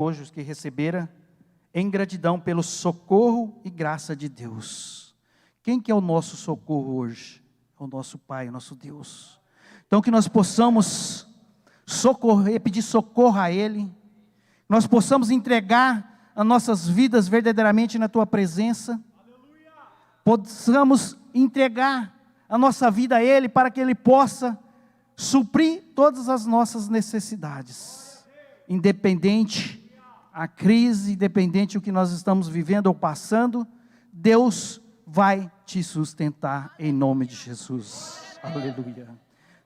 hoje os que recebera em gratidão pelo socorro e graça de Deus. Quem que é o nosso socorro hoje? É o nosso Pai, o nosso Deus. Então que nós possamos socorrer, pedir socorro a Ele, nós possamos entregar as nossas vidas verdadeiramente na Tua presença, possamos entregar a nossa vida a Ele, para que Ele possa suprir todas as nossas necessidades, independente a crise, independente do que nós estamos vivendo ou passando, Deus vai te sustentar em nome de Jesus. Aleluia.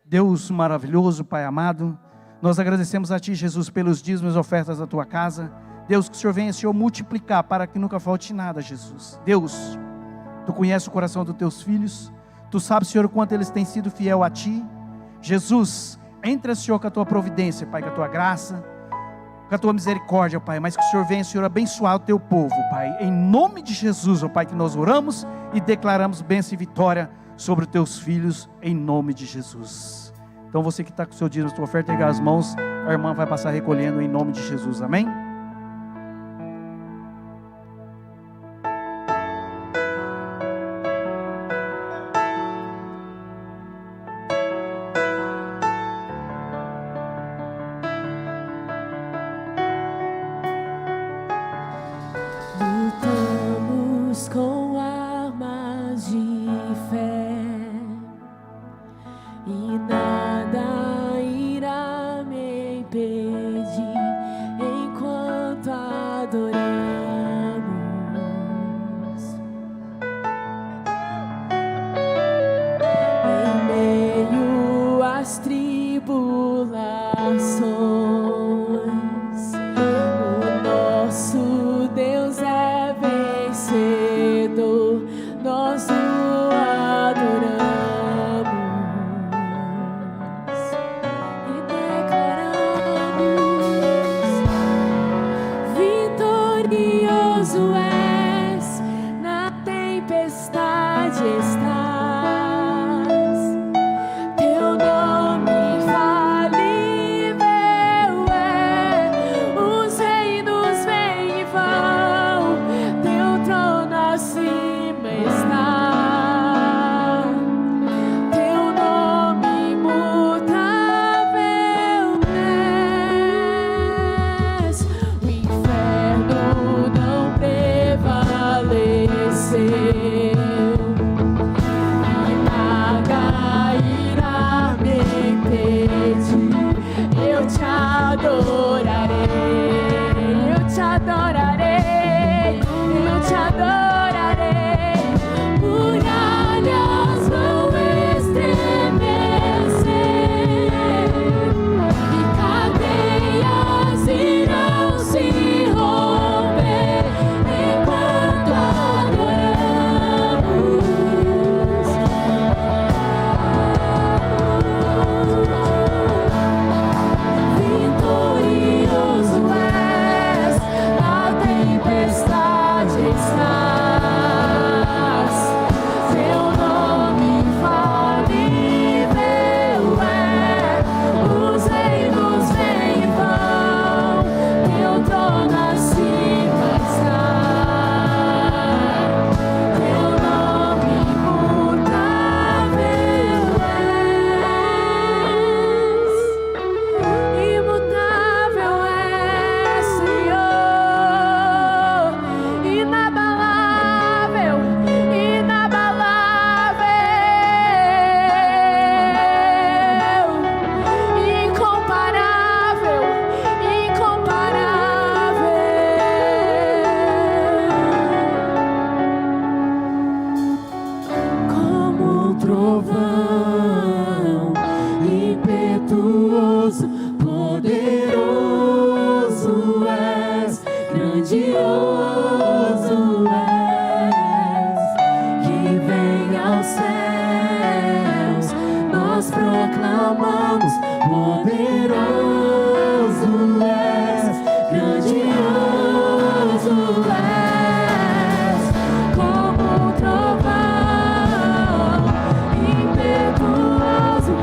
Deus maravilhoso, Pai amado, nós agradecemos a Ti, Jesus, pelos dízimos e ofertas da Tua casa. Deus, que o Senhor venha, Senhor, multiplicar para que nunca falte nada, Jesus. Deus, Tu conheces o coração dos Teus filhos, Tu sabes, Senhor, o quanto eles têm sido fiel a Ti. Jesus, entra, Senhor, com a Tua providência, Pai, com a Tua graça, com a Tua misericórdia, Pai, mas que o Senhor venha, Senhor, abençoar o Teu povo, Pai, em nome de Jesus, ó Pai, que nós oramos e declaramos bênção e vitória sobre os Teus filhos, em nome de Jesus. Então você que está com o seu dízimo, sua oferta, pegar as mãos, a irmã vai passar recolhendo em nome de Jesus, amém? Lutamos com armas de fé e nada irá me impedir enquanto adoramos. Em meio às tribulações, o nosso Deus é vencedor, nós o adoramos e declaramos: vitorioso és, na tempestade estás, teu nome infalível é, os reinos vêm e vão, teu trono acima está, teu nome imutável és, o inferno não prevaleceu. Eu te adorarei, eu te adorarei, eu te adorarei. Muralhas vão estremecer e cadeias irão se romper enquanto adoramos. Vitorioso és, na tempestade estás, teu nome infalível é, os reinos vêm e vão, teu trono acima está, teu nome imutável és. Imutável é, Senhor, inabalável, inabalável, incomparável, incomparável. Como um trovão impetuoso, poderoso és, grandioso és, que vem aos céus, nós proclamamos: poderoso és, grandioso és, como um trovão impetuoso,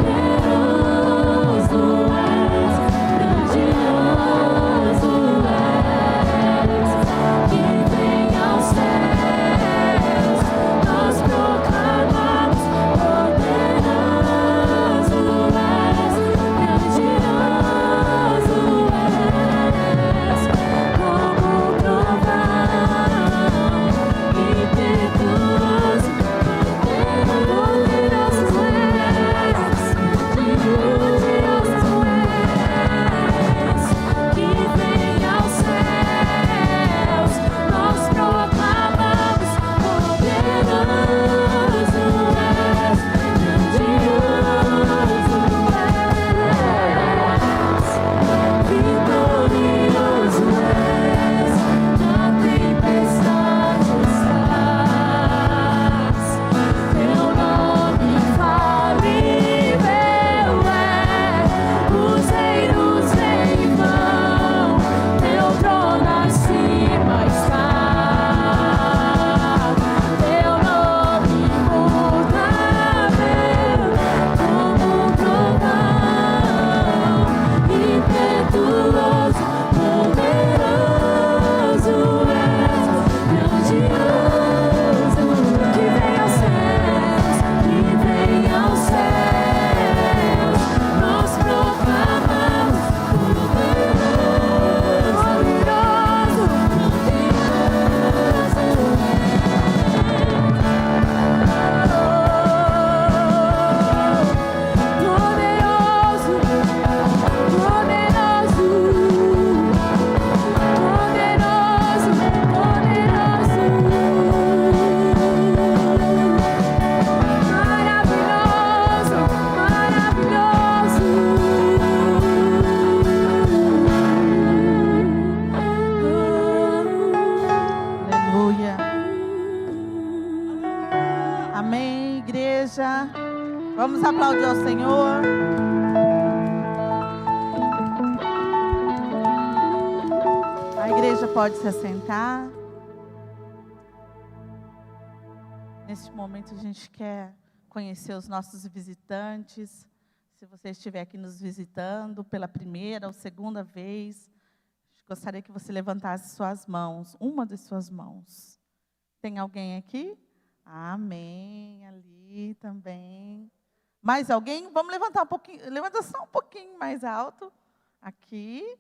poderoso és, grandioso Vamos aplaudir ao Senhor. A igreja pode se assentar. Neste momento a gente quer conhecer os nossos visitantes. Se você estiver aqui nos visitando pela primeira ou segunda vez, gostaria que você levantasse suas mãos, uma de suas mãos. Tem alguém aqui? Amém, ali também. Mais alguém? Vamos levantar um pouquinho, levanta só um pouquinho mais alto. Aqui,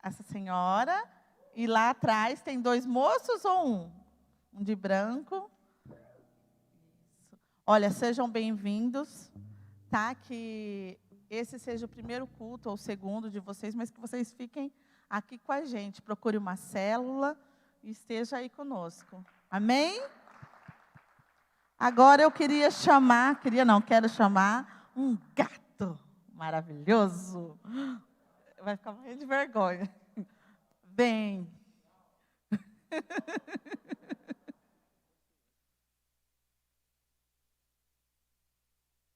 essa senhora. E lá atrás tem 2 moços ou um? Um de branco. Isso. Olha, sejam bem-vindos, tá? Que esse seja o primeiro culto ou o segundo de vocês, mas que vocês fiquem aqui com a gente. Procure uma célula e esteja aí conosco. Amém? Agora eu quero chamar um gato maravilhoso. Vai ficar morrendo de vergonha. Vem.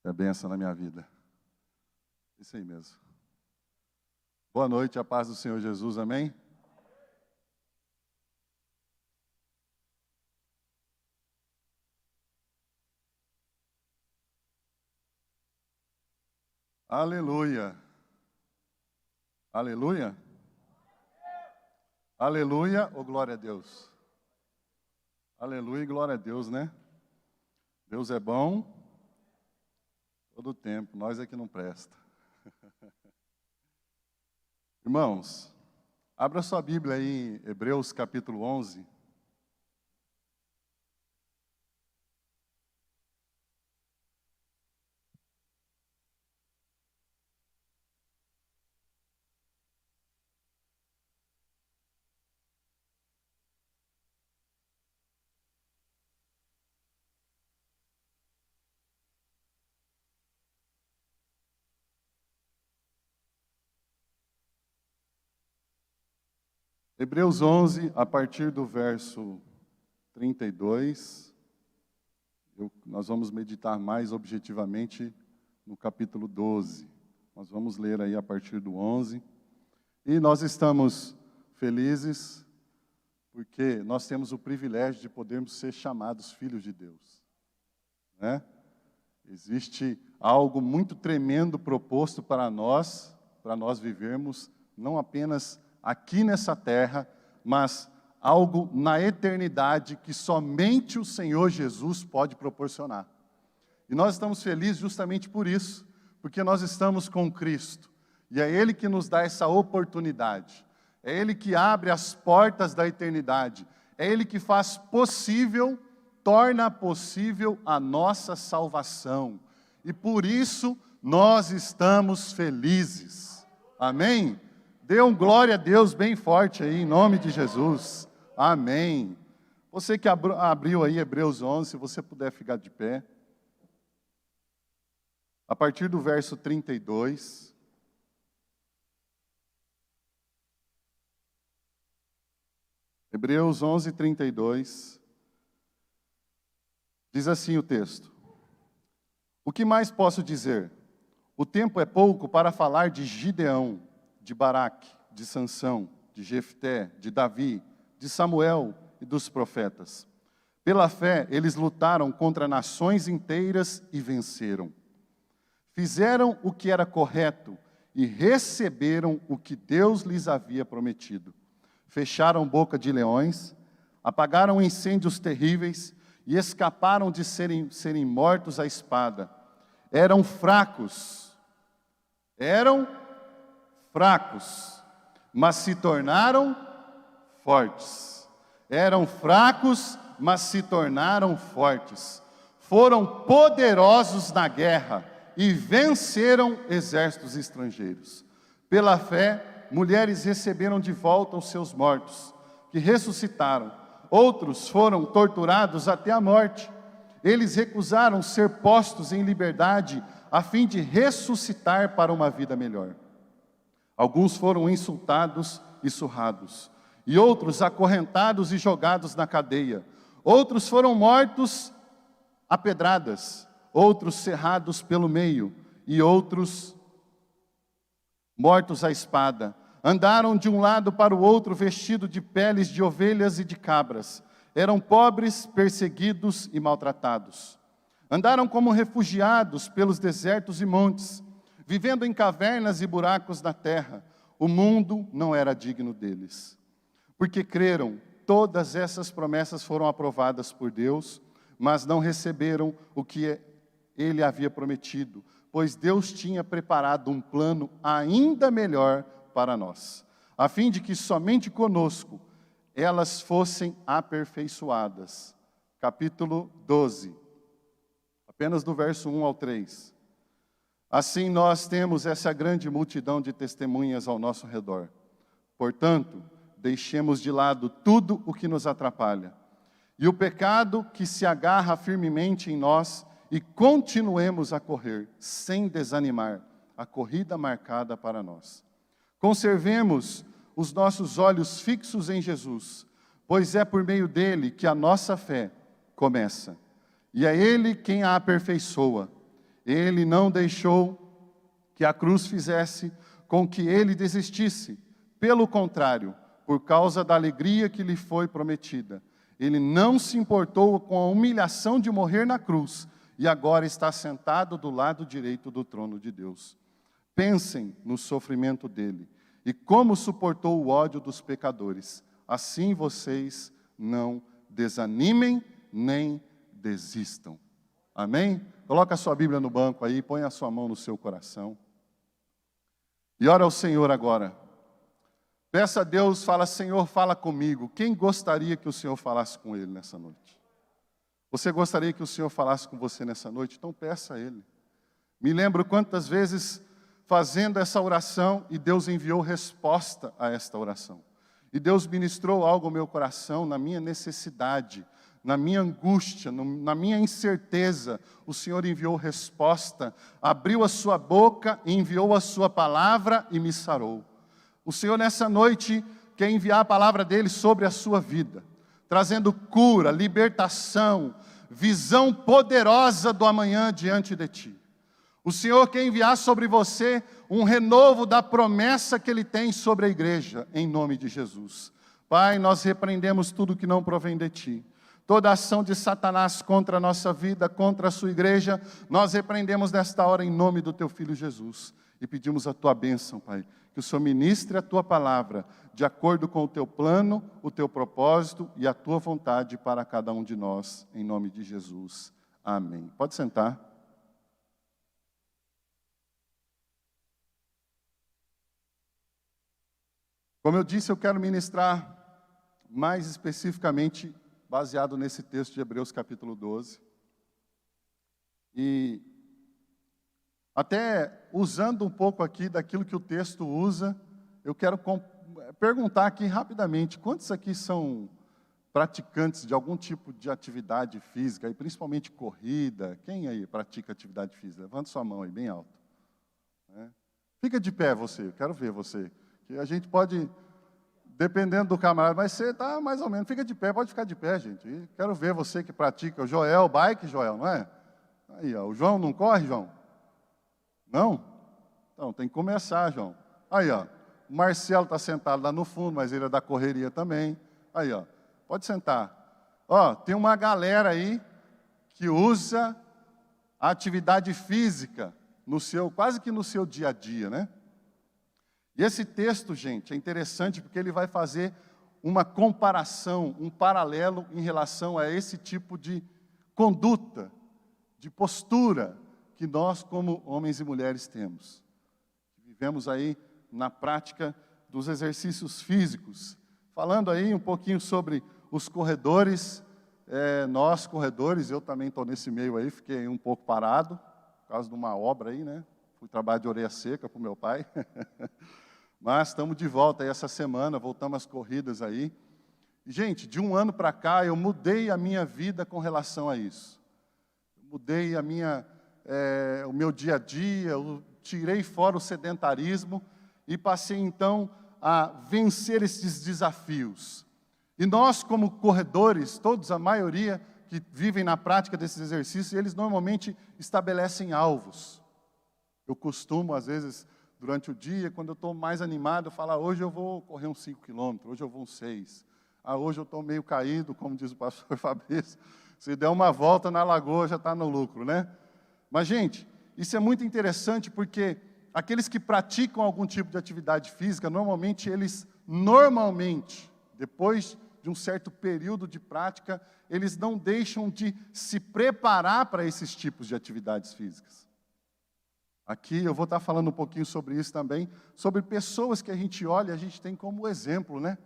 É bênção na minha vida. Isso aí mesmo. Boa noite, a paz do Senhor Jesus, amém? Aleluia. Aleluia. Aleluia, ou glória a Deus. Aleluia e glória a Deus, né? Deus é bom todo o tempo, nós é que não presta. Irmãos, abra sua Bíblia aí em Hebreus capítulo 11. Hebreus 11, a partir do verso 32, nós vamos meditar mais objetivamente no capítulo 12. Nós vamos ler aí a partir do 11. E nós estamos felizes porque nós temos o privilégio de podermos ser chamados filhos de Deus, né? Existe algo muito tremendo proposto para nós vivermos, não apenas aqui nessa terra, mas algo na eternidade que somente o Senhor Jesus pode proporcionar. E nós estamos felizes justamente por isso, porque nós estamos com Cristo, e é Ele que nos dá essa oportunidade, é Ele que abre as portas da eternidade, é Ele que faz possível, torna possível a nossa salvação, e por isso nós estamos felizes. Amém? Dê um glória a Deus bem forte aí, em nome de Jesus. Amém. Você que abriu aí Hebreus 11, se você puder ficar de pé. A partir do verso 32. Hebreus 11, 32. Diz assim o texto. O que mais posso dizer? O tempo é pouco para falar de Gideão, de Baraque, de Sansão, de Jefté, de Davi, de Samuel e dos profetas. Pela fé, eles lutaram contra nações inteiras e venceram. Fizeram o que era correto e receberam o que Deus lhes havia prometido. Fecharam boca de leões, apagaram incêndios terríveis e escaparam de serem mortos à espada. Eram fracos, mas se tornaram fortes. Eram fracos, mas se tornaram fortes. Foram poderosos na guerra e venceram exércitos estrangeiros. Pela fé, mulheres receberam de volta os seus mortos, que ressuscitaram. Outros foram torturados até a morte. Eles recusaram ser postos em liberdade a fim de ressuscitar para uma vida melhor. Alguns foram insultados e surrados, e outros acorrentados e jogados na cadeia. Outros foram mortos a pedradas, outros cerrados pelo meio, e outros mortos à espada. Andaram de um lado para o outro vestidos de peles de ovelhas e de cabras. Eram pobres, perseguidos e maltratados. Andaram como refugiados pelos desertos e montes, vivendo em cavernas e buracos na terra. O mundo não era digno deles. Porque creram, todas essas promessas foram aprovadas por Deus, mas não receberam o que Ele havia prometido, pois Deus tinha preparado um plano ainda melhor para nós, a fim de que somente conosco elas fossem aperfeiçoadas. Capítulo 12, apenas do verso 1 ao 3. Assim nós temos essa grande multidão de testemunhas ao nosso redor. Portanto, deixemos de lado tudo o que nos atrapalha, e o pecado que se agarra firmemente em nós, e continuemos a correr, sem desanimar, a corrida marcada para nós. Conservemos os nossos olhos fixos em Jesus, pois é por meio dele que a nossa fé começa. E é ele quem a aperfeiçoa. Ele não deixou que a cruz fizesse com que ele desistisse. Pelo contrário, por causa da alegria que lhe foi prometida, ele não se importou com a humilhação de morrer na cruz, e agora está sentado do lado direito do trono de Deus. Pensem no sofrimento dele, e como suportou o ódio dos pecadores. Assim vocês não desanimem, nem desistam. Amém? Coloca a sua Bíblia no banco aí, põe a sua mão no seu coração. E ora ao Senhor agora. Peça a Deus, fala, Senhor, fala comigo. Quem gostaria que o Senhor falasse com ele nessa noite? Você gostaria que o Senhor falasse com você nessa noite? Então peça a Ele. Me lembro quantas vezes fazendo essa oração e Deus enviou resposta a esta oração. E Deus ministrou algo ao meu coração, na minha necessidade, na minha angústia, na minha incerteza. O Senhor enviou resposta, abriu a sua boca, enviou a sua palavra e me sarou. O Senhor nessa noite quer enviar a palavra dEle sobre a sua vida, trazendo cura, libertação, visão poderosa do amanhã diante de ti. O Senhor quer enviar sobre você um renovo da promessa que Ele tem sobre a igreja, em nome de Jesus. Pai, nós repreendemos tudo que não provém de ti. Toda ação de Satanás contra a nossa vida, contra a sua igreja, nós repreendemos nesta hora em nome do teu Filho Jesus. E pedimos a tua bênção, Pai, que o Senhor ministre a tua palavra, de acordo com o teu plano, o teu propósito e a tua vontade para cada um de nós, em nome de Jesus. Amém. Pode sentar. Como eu disse, eu quero ministrar mais especificamente baseado nesse texto de Hebreus capítulo 12. E até usando um pouco aqui daquilo que o texto usa, eu quero perguntar aqui rapidamente, quantos aqui são praticantes de algum tipo de atividade física, e principalmente corrida? Quem aí pratica atividade física? Levanta sua mão aí, bem alto. Fica de pé você, eu quero ver você. Que a gente pode, dependendo do camarada, mas você está mais ou menos, fica de pé, pode ficar de pé, gente. E quero ver você que pratica. O Joel, bike, Joel, não é? Aí, ó, o João não corre, João? Não? Então, tem que começar, João. Aí, ó, o Marcelo está sentado lá no fundo, mas ele é da correria também. Aí, ó, pode sentar. Ó, tem uma galera aí que usa a atividade física no seu, quase que no seu dia a dia, né? E esse texto, gente, é interessante porque ele vai fazer uma comparação, um paralelo em relação a esse tipo de conduta, de postura que nós, como homens e mulheres, temos. Vivemos aí na prática dos exercícios físicos. Falando aí um pouquinho sobre os corredores, nós corredores, eu também estou nesse meio aí, fiquei um pouco parado, por causa de uma obra aí, né? Fui trabalhar de orelha seca para o meu pai. Mas estamos de volta aí essa semana, voltamos às corridas aí. Gente, de um ano para cá, eu mudei a minha vida com relação a isso. Mudei o meu dia a dia, eu tirei fora o sedentarismo e passei então a vencer esses desafios. E nós, como corredores, todos, a maioria, que vivem na prática desses exercícios, eles normalmente estabelecem alvos. Eu costumo, às vezes, durante o dia, quando eu estou mais animado, eu falo, hoje eu vou correr uns 5 quilômetros, hoje eu vou uns 6. Hoje eu estou meio caído, como diz o pastor Fabrício, se der uma volta na lagoa, já está no lucro, né? Mas, gente, isso é muito interessante, porque aqueles que praticam algum tipo de atividade física, normalmente, depois de um certo período de prática, eles não deixam de se preparar para esses tipos de atividades físicas. Aqui eu vou estar falando um pouquinho sobre isso também, sobre pessoas que a gente olha, a gente tem como exemplo, né?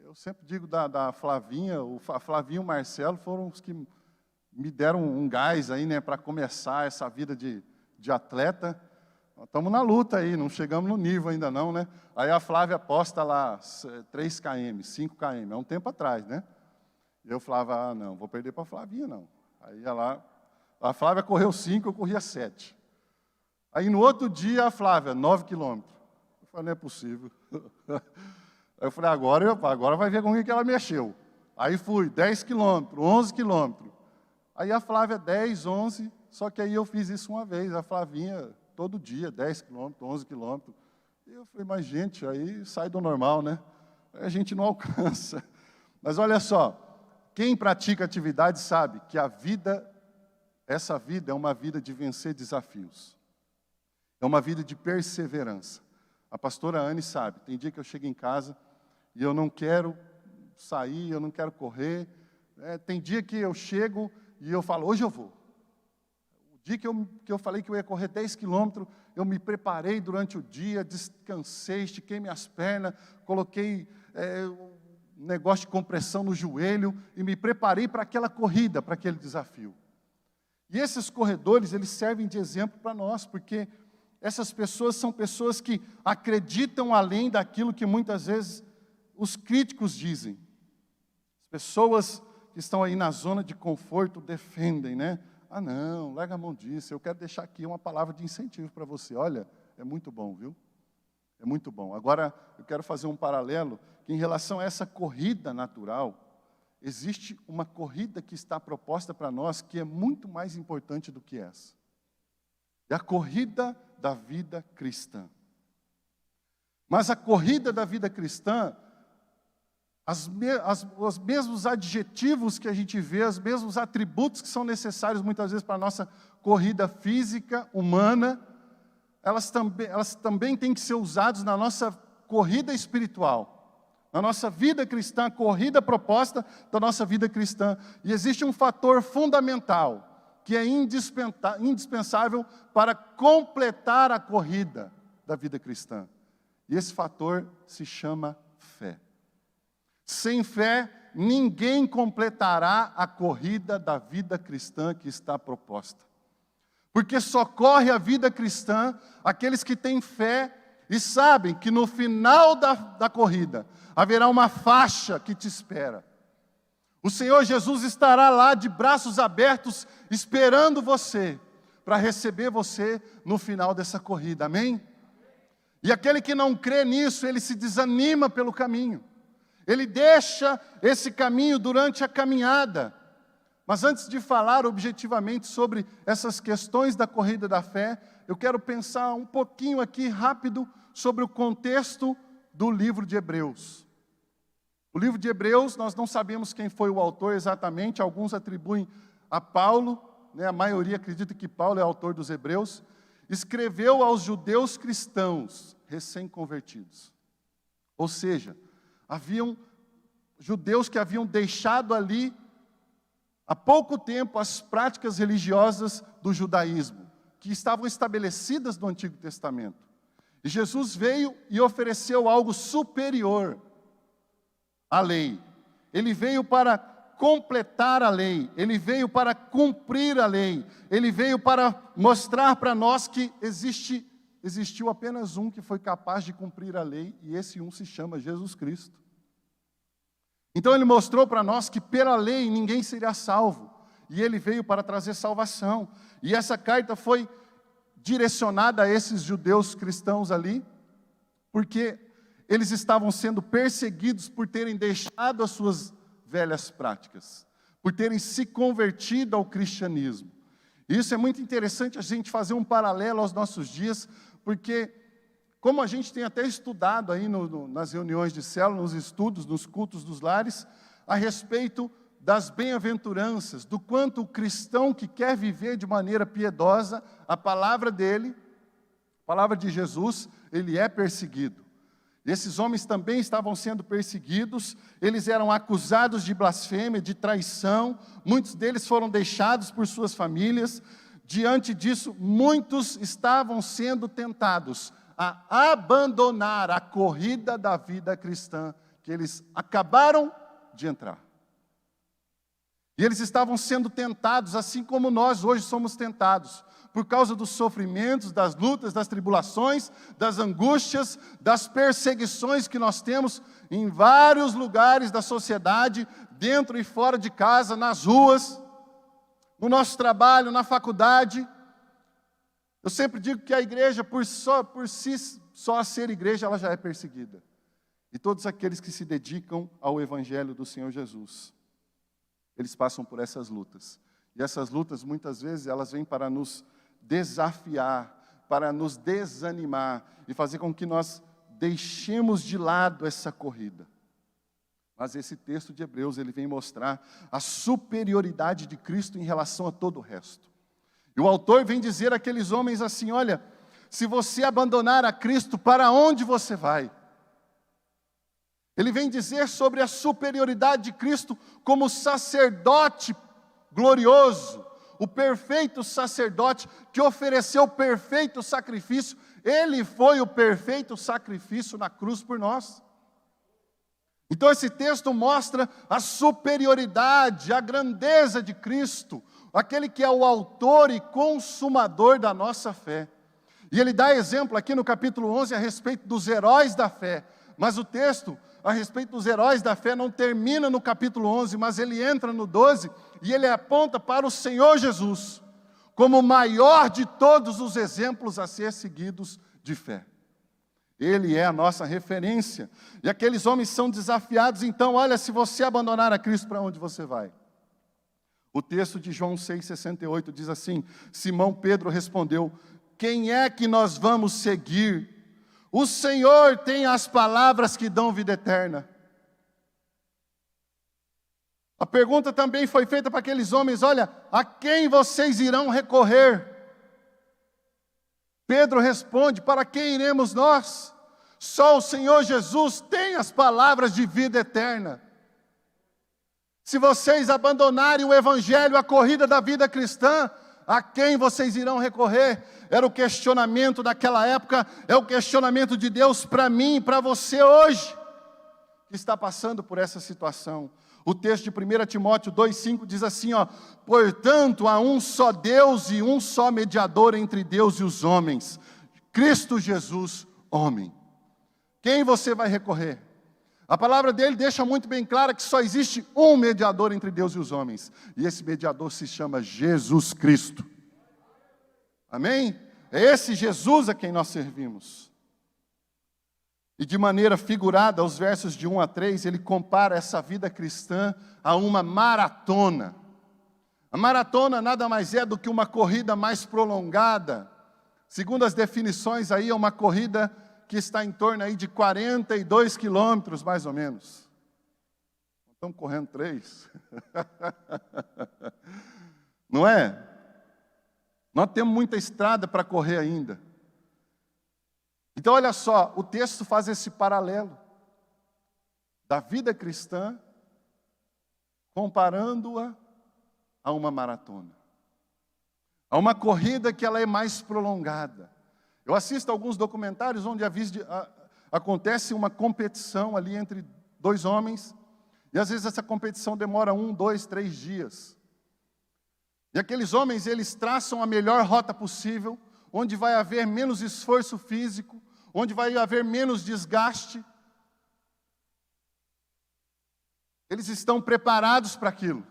Eu sempre digo da Flavinha, a Flavinha e o Marcelo foram os que me deram um gás aí, né, para começar essa vida de atleta. Estamos na luta aí, não chegamos no nível ainda não, né? Aí a Flávia posta lá 3 km, 5 km, é um tempo atrás, né? E eu falava, não, vou perder para a Flavinha não. Aí a Flávia correu 5, eu corria 7. Aí no outro dia a Flávia, 9 quilômetros. Eu falei, não é possível. Aí eu falei, agora vai ver com que ela mexeu. Aí fui, 10 quilômetros, 11 quilômetros. Aí a Flávia, 10, 11, só que aí eu fiz isso uma vez. A Flavinha, todo dia, 10 quilômetros, 11 quilômetros. E eu falei, mas gente, aí sai do normal, né? Aí a gente não alcança. Mas olha só, quem pratica atividade sabe que essa vida é uma vida de vencer desafios. É uma vida de perseverança. A pastora Anne sabe, tem dia que eu chego em casa e eu não quero sair, eu não quero correr. Tem dia que eu chego e eu falo, hoje eu vou. O dia que eu falei que eu ia correr 10 quilômetros, eu me preparei durante o dia, descansei, estiquei minhas pernas, coloquei um negócio de compressão no joelho e me preparei para aquela corrida, para aquele desafio. E esses corredores, eles servem de exemplo para nós, porque essas pessoas são pessoas que acreditam além daquilo que muitas vezes os críticos dizem. As pessoas que estão aí na zona de conforto defendem, né? Não, larga a mão disso, eu quero deixar aqui uma palavra de incentivo para você. Olha, é muito bom, viu? É muito bom. Agora, eu quero fazer um paralelo, que em relação a essa corrida natural, existe uma corrida que está proposta para nós, que é muito mais importante do que essa. É a corrida da vida cristã. Mas a corrida da vida cristã, os mesmos adjetivos que a gente vê, os mesmos atributos que são necessários muitas vezes para a nossa corrida física, humana, elas também têm que ser usados na nossa corrida espiritual, na nossa vida cristã, a corrida proposta da nossa vida cristã. E existe um fator fundamental, que é indispensável para completar a corrida da vida cristã. E esse fator se chama fé. Sem fé, ninguém completará a corrida da vida cristã que está proposta. Porque só corre a vida cristã aqueles que têm fé e sabem que no final da corrida haverá uma faixa que te espera. O Senhor Jesus estará lá de braços abertos, esperando você, para receber você no final dessa corrida, amém? E aquele que não crê nisso, ele se desanima pelo caminho. Ele deixa esse caminho durante a caminhada. Mas antes de falar objetivamente sobre essas questões da corrida da fé, eu quero pensar um pouquinho aqui rápido sobre o contexto do livro de Hebreus. O livro de Hebreus, nós não sabemos quem foi o autor exatamente, alguns atribuem a Paulo, né, a maioria acredita que Paulo é autor dos Hebreus, escreveu aos judeus cristãos recém-convertidos. Ou seja, haviam judeus que haviam deixado ali, há pouco tempo, as práticas religiosas do judaísmo, que estavam estabelecidas no Antigo Testamento. E Jesus veio e ofereceu algo superior à lei. Ele veio para completar a lei, ele veio para cumprir a lei, ele veio para mostrar para nós que existiu apenas um que foi capaz de cumprir a lei, e esse um se chama Jesus Cristo. Então ele mostrou para nós que pela lei ninguém seria salvo, e ele veio para trazer salvação. E essa carta foi direcionada a esses judeus cristãos ali, porque eles estavam sendo perseguidos por terem deixado as suas velhas práticas, por terem se convertido ao cristianismo. Isso é muito interessante a gente fazer um paralelo aos nossos dias, porque como a gente tem até estudado aí nas reuniões de célula, nos estudos, nos cultos dos lares, a respeito das bem-aventuranças, do quanto o cristão que quer viver de maneira piedosa, a palavra dele, a palavra de Jesus, ele é perseguido. Esses homens também estavam sendo perseguidos, eles eram acusados de blasfêmia, de traição, muitos deles foram deixados por suas famílias. Diante disso, muitos estavam sendo tentados a abandonar a corrida da vida cristã, que eles acabaram de entrar. E eles estavam sendo tentados, assim como nós hoje somos tentados, por causa dos sofrimentos, das lutas, das tribulações, das angústias, das perseguições que nós temos em vários lugares da sociedade, dentro e fora de casa, nas ruas, no nosso trabalho, na faculdade. Eu sempre digo que a igreja, por si só ser igreja, ela já é perseguida. E todos aqueles que se dedicam ao Evangelho do Senhor Jesus, eles passam por essas lutas. E essas lutas, muitas vezes, elas vêm para nos desafiar, para nos desanimar e fazer com que nós deixemos de lado essa corrida. Mas esse texto de Hebreus, ele vem mostrar a superioridade de Cristo em relação a todo o resto. E o autor vem dizer àqueles homens assim: olha, se você abandonar a Cristo, para onde você vai? Ele vem dizer sobre a superioridade de Cristo como sacerdote glorioso, o perfeito sacerdote que ofereceu o perfeito sacrifício. Ele foi o perfeito sacrifício na cruz por nós. Então esse texto mostra a superioridade, a grandeza de Cristo, aquele que é o autor e consumador da nossa fé. E ele dá exemplo aqui no capítulo 11 a respeito dos heróis da fé, mas o texto a respeito dos heróis da fé não termina no capítulo 11, mas ele entra no 12 e ele aponta para o Senhor Jesus como o maior de todos os exemplos a ser seguidos de fé. Ele é a nossa referência. E aqueles homens são desafiados, então, olha, se você abandonar a Cristo, para onde você vai? O texto de João 6,68 diz assim: Simão Pedro respondeu: quem é que nós vamos seguir? O Senhor tem as palavras que dão vida eterna. A pergunta também foi feita para aqueles homens: olha, a quem vocês irão recorrer? Pedro responde: para quem iremos nós? Só o Senhor Jesus tem as palavras de vida eterna. Se vocês abandonarem o Evangelho, a corrida da vida cristã, a quem vocês irão recorrer? Era o questionamento daquela época, é o questionamento de Deus para mim e para você hoje, que está passando por essa situação. O texto de 1 Timóteo 2,5 diz assim, ó: portanto, há um só Deus e um só mediador entre Deus e os homens, Cristo Jesus, homem. Quem você vai recorrer? A palavra dele deixa muito bem clara que só existe um mediador entre Deus e os homens, e esse mediador se chama Jesus Cristo. Amém? É esse Jesus a quem nós servimos. E de maneira figurada, aos versos de 1 a 3, ele compara essa vida cristã a uma maratona. A maratona nada mais é do que uma corrida mais prolongada. Segundo as definições aí, é uma corrida que está em torno aí de 42 quilômetros, mais ou menos. Estamos correndo 3. Não é? Nós temos muita estrada para correr ainda. Então, olha só, o texto faz esse paralelo da vida cristã, comparando-a a uma maratona. A uma corrida que ela é mais prolongada. Eu assisto a alguns documentários onde acontece uma competição ali entre dois homens, e às vezes essa competição demora 1, 2, 3 dias. E aqueles homens, eles traçam a melhor rota possível, onde vai haver menos esforço físico, onde vai haver menos desgaste. Eles estão preparados para aquilo.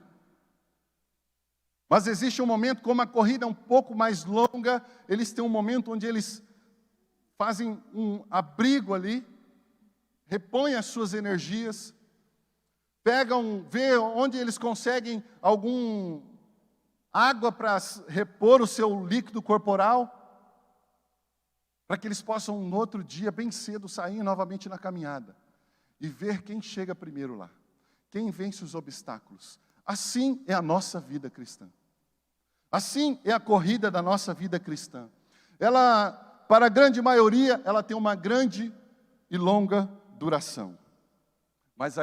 Mas existe um momento, como a corrida é um pouco mais longa, eles têm um momento onde eles fazem um abrigo ali, repõem as suas energias, vê onde eles conseguem algum água para repor o seu líquido corporal, para que eles possam, no outro dia, bem cedo, sair novamente na caminhada e ver quem chega primeiro lá, quem vence os obstáculos. Assim é a nossa vida cristã. Assim é a corrida da nossa vida cristã. Ela, para a grande maioria, ela tem uma grande e longa duração. Mas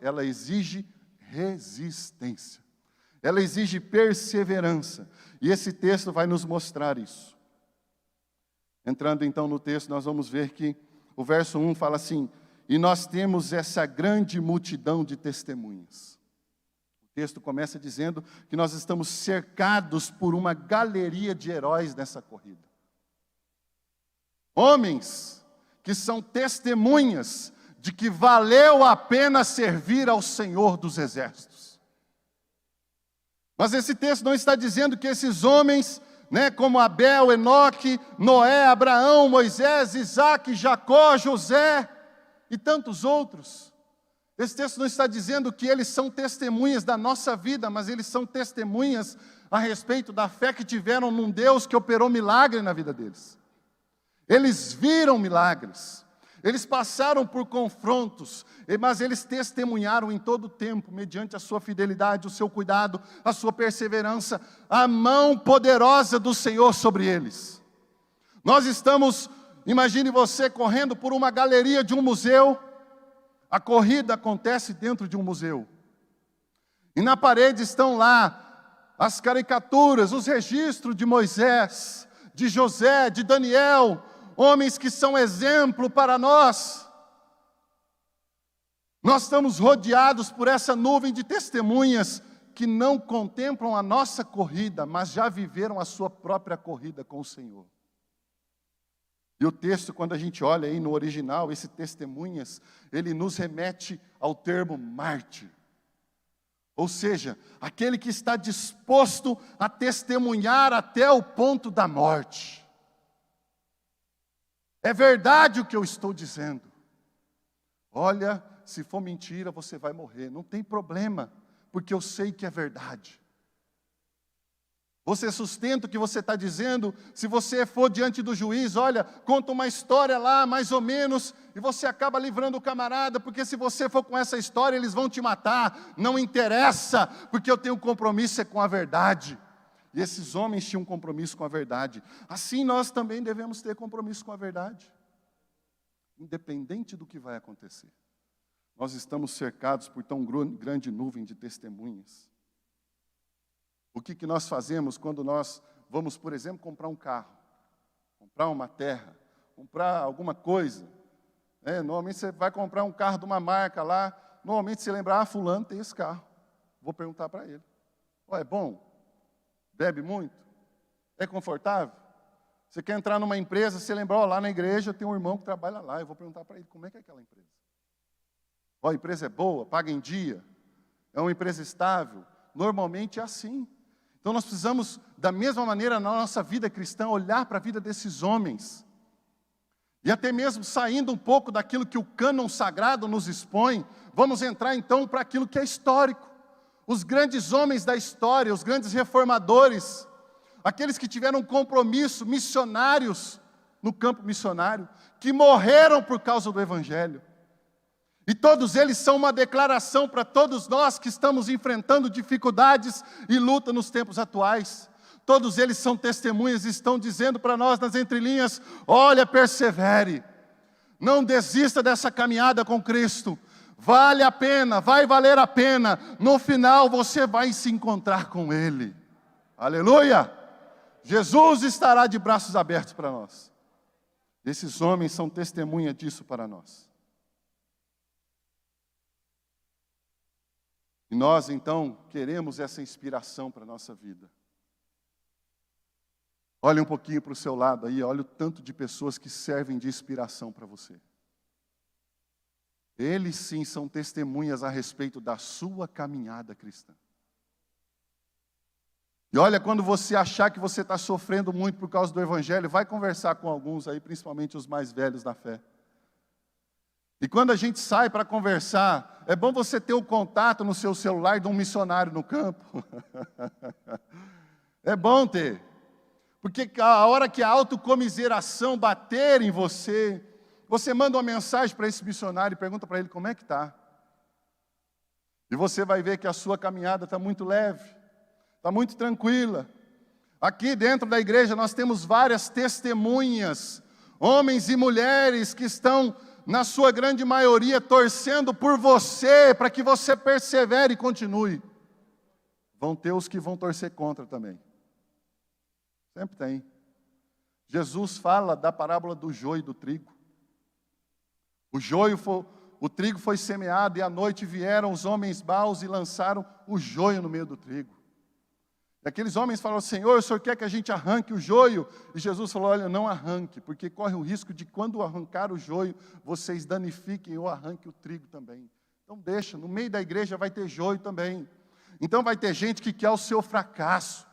ela exige resistência. Ela exige perseverança. E esse texto vai nos mostrar isso. Entrando então no texto, nós vamos ver que o verso 1 fala assim: e nós temos essa grande multidão de testemunhas. O texto começa dizendo que nós estamos cercados por uma galeria de heróis nessa corrida. Homens que são testemunhas de que valeu a pena servir ao Senhor dos Exércitos. Mas esse texto não está dizendo que esses homens, como Abel, Enoque, Noé, Abraão, Moisés, Isaque, Jacó, José e tantos outros. Esse texto não está dizendo que eles são testemunhas da nossa vida, mas eles são testemunhas a respeito da fé que tiveram num Deus que operou milagre na vida deles. Eles viram milagres, eles passaram por confrontos, mas eles testemunharam em todo o tempo, mediante a sua fidelidade, o seu cuidado, a sua perseverança, a mão poderosa do Senhor sobre eles. Nós estamos, imagine você correndo por uma galeria de um museu. A corrida acontece dentro de um museu. E na parede estão lá as caricaturas, os registros de Moisés, de José, de Daniel, homens que são exemplo para nós. Nós estamos rodeados por essa nuvem de testemunhas que não contemplam a nossa corrida, mas já viveram a sua própria corrida com o Senhor. E o texto, quando a gente olha aí no original, esse testemunhas, ele nos remete ao termo mártir. Ou seja, aquele que está disposto a testemunhar até o ponto da morte. É verdade o que eu estou dizendo. Olha, se for mentira, você vai morrer. Não tem problema, porque eu sei que é verdade. Você sustenta o que você está dizendo. Se você for diante do juiz, olha, conta uma história lá, mais ou menos, e você acaba livrando o camarada, porque se você for com essa história, eles vão te matar. Não interessa, porque eu tenho compromisso com a verdade. E esses homens tinham compromisso com a verdade. Assim nós também devemos ter compromisso com a verdade. Independente do que vai acontecer. Nós estamos cercados por tão grande nuvem de testemunhas. O que nós fazemos quando nós vamos, por exemplo, comprar um carro, comprar uma terra, comprar alguma coisa? Normalmente você vai comprar um carro de uma marca lá, normalmente você lembra, fulano tem esse carro. Vou perguntar para ele. É bom? Bebe muito? É confortável? Você quer entrar numa empresa, você lembra, lá na igreja tem um irmão que trabalha lá, eu vou perguntar para ele, como é que é aquela empresa? A empresa é boa, paga em dia, é uma empresa estável? Normalmente é assim. Então nós precisamos, da mesma maneira, na nossa vida cristã, olhar para a vida desses homens. E até mesmo saindo um pouco daquilo que o cânon sagrado nos expõe, vamos entrar então para aquilo que é histórico. Os grandes homens da história, os grandes reformadores, aqueles que tiveram compromisso, missionários no campo missionário, que morreram por causa do Evangelho. E todos eles são uma declaração para todos nós que estamos enfrentando dificuldades e luta nos tempos atuais. Todos eles são testemunhas e estão dizendo para nós nas entrelinhas, olha, persevere, não desista dessa caminhada com Cristo, vale a pena, vai valer a pena, no final você vai se encontrar com Ele. Aleluia! Jesus estará de braços abertos para nós. Esses homens são testemunha disso para nós. E nós, então, queremos essa inspiração para a nossa vida. Olhe um pouquinho para o seu lado aí, olha o tanto de pessoas que servem de inspiração para você. Eles sim são testemunhas a respeito da sua caminhada cristã. E olha, quando você achar que você está sofrendo muito por causa do Evangelho, vai conversar com alguns aí, principalmente os mais velhos da fé. E quando a gente sai para conversar, é bom você ter o contato no seu celular de um missionário no campo. É bom ter. Porque a hora que a autocomiseração bater em você, você manda uma mensagem para esse missionário e pergunta para ele como é que está. E você vai ver que a sua caminhada está muito leve, está muito tranquila. Aqui dentro da igreja nós temos várias testemunhas, homens e mulheres que estão, na sua grande maioria, torcendo por você, para que você persevere e continue. Vão ter os que vão torcer contra também. Sempre tem. Jesus fala da parábola do joio e do trigo. O trigo foi semeado e à noite vieram os homens maus e lançaram o joio no meio do trigo. E aqueles homens falaram: Senhor, o Senhor quer que a gente arranque o joio? E Jesus falou: olha, não arranque, porque corre o risco de quando arrancar o joio, vocês danifiquem ou arranquem o trigo também. Então deixa, no meio da igreja vai ter joio também. Então vai ter gente que quer o seu fracasso.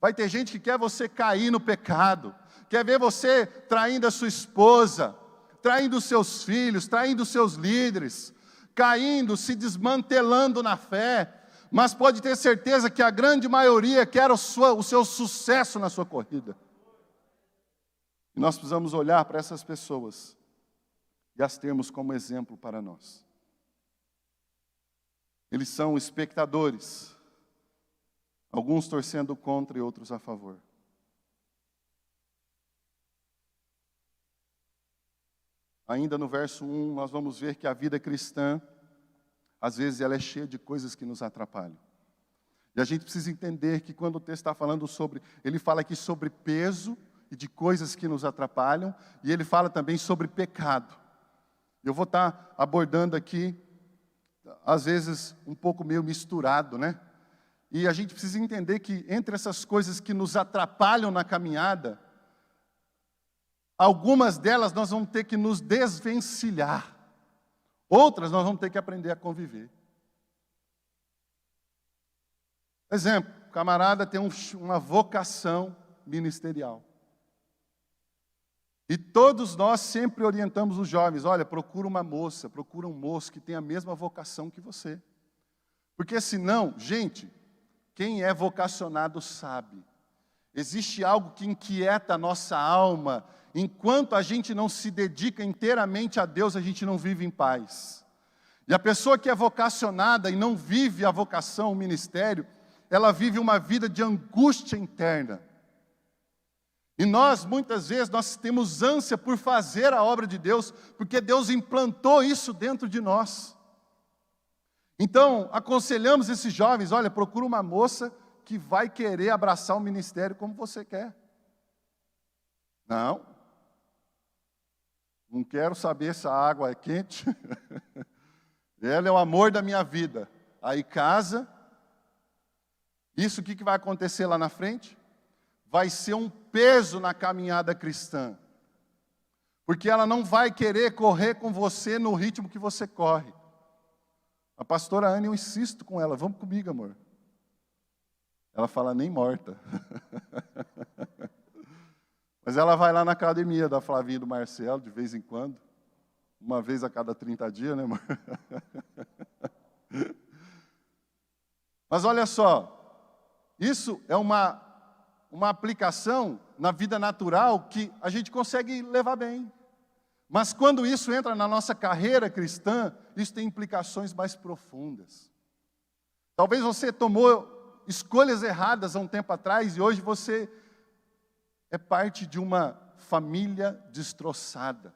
Vai ter gente que quer você cair no pecado, quer ver você traindo a sua esposa, traindo os seus filhos, traindo os seus líderes, caindo, se desmantelando na fé, mas pode ter certeza que a grande maioria quer o seu sucesso na sua corrida. E nós precisamos olhar para essas pessoas e as termos como exemplo para nós. Eles são espectadores, alguns torcendo contra e outros a favor. Ainda no verso 1, nós vamos ver que a vida cristã, às vezes, ela é cheia de coisas que nos atrapalham. E a gente precisa entender que quando o texto está falando sobre, ele fala aqui sobre peso e de coisas que nos atrapalham, e ele fala também sobre pecado. Eu vou estar abordando aqui, às vezes, um pouco meio misturado, né? E a gente precisa entender que entre essas coisas que nos atrapalham na caminhada, algumas delas nós vamos ter que nos desvencilhar. Outras nós vamos ter que aprender a conviver. Exemplo, o camarada tem uma vocação ministerial. E todos nós sempre orientamos os jovens: olha, procura uma moça, procura um moço que tem a mesma vocação que você. Porque senão, gente, quem é vocacionado sabe, existe algo que inquieta a nossa alma. Enquanto a gente não se dedica inteiramente a Deus, a gente não vive em paz. E a pessoa que é vocacionada e não vive a vocação, o ministério, ela vive uma vida de angústia interna. E nós, muitas vezes, nós temos ânsia por fazer a obra de Deus, porque Deus implantou isso dentro de nós. Então, aconselhamos esses jovens: olha, procura uma moça que vai querer abraçar o ministério como você quer. Não quero saber se a água é quente. Ela é o amor da minha vida. Aí casa. Isso o que vai acontecer lá na frente? Vai ser um peso na caminhada cristã. Porque ela não vai querer correr com você no ritmo que você corre. A pastora Anne, eu insisto com ela: vamos comigo, amor. Ela fala: nem morta. Mas ela vai lá na academia da Flavinha e do Marcelo, de vez em quando. Uma vez a cada 30 dias, né, amor? Mas olha só, isso é uma aplicação na vida natural que a gente consegue levar bem. Mas quando isso entra na nossa carreira cristã, isso tem implicações mais profundas. Talvez você tomou escolhas erradas há um tempo atrás e hoje você é parte de uma família destroçada.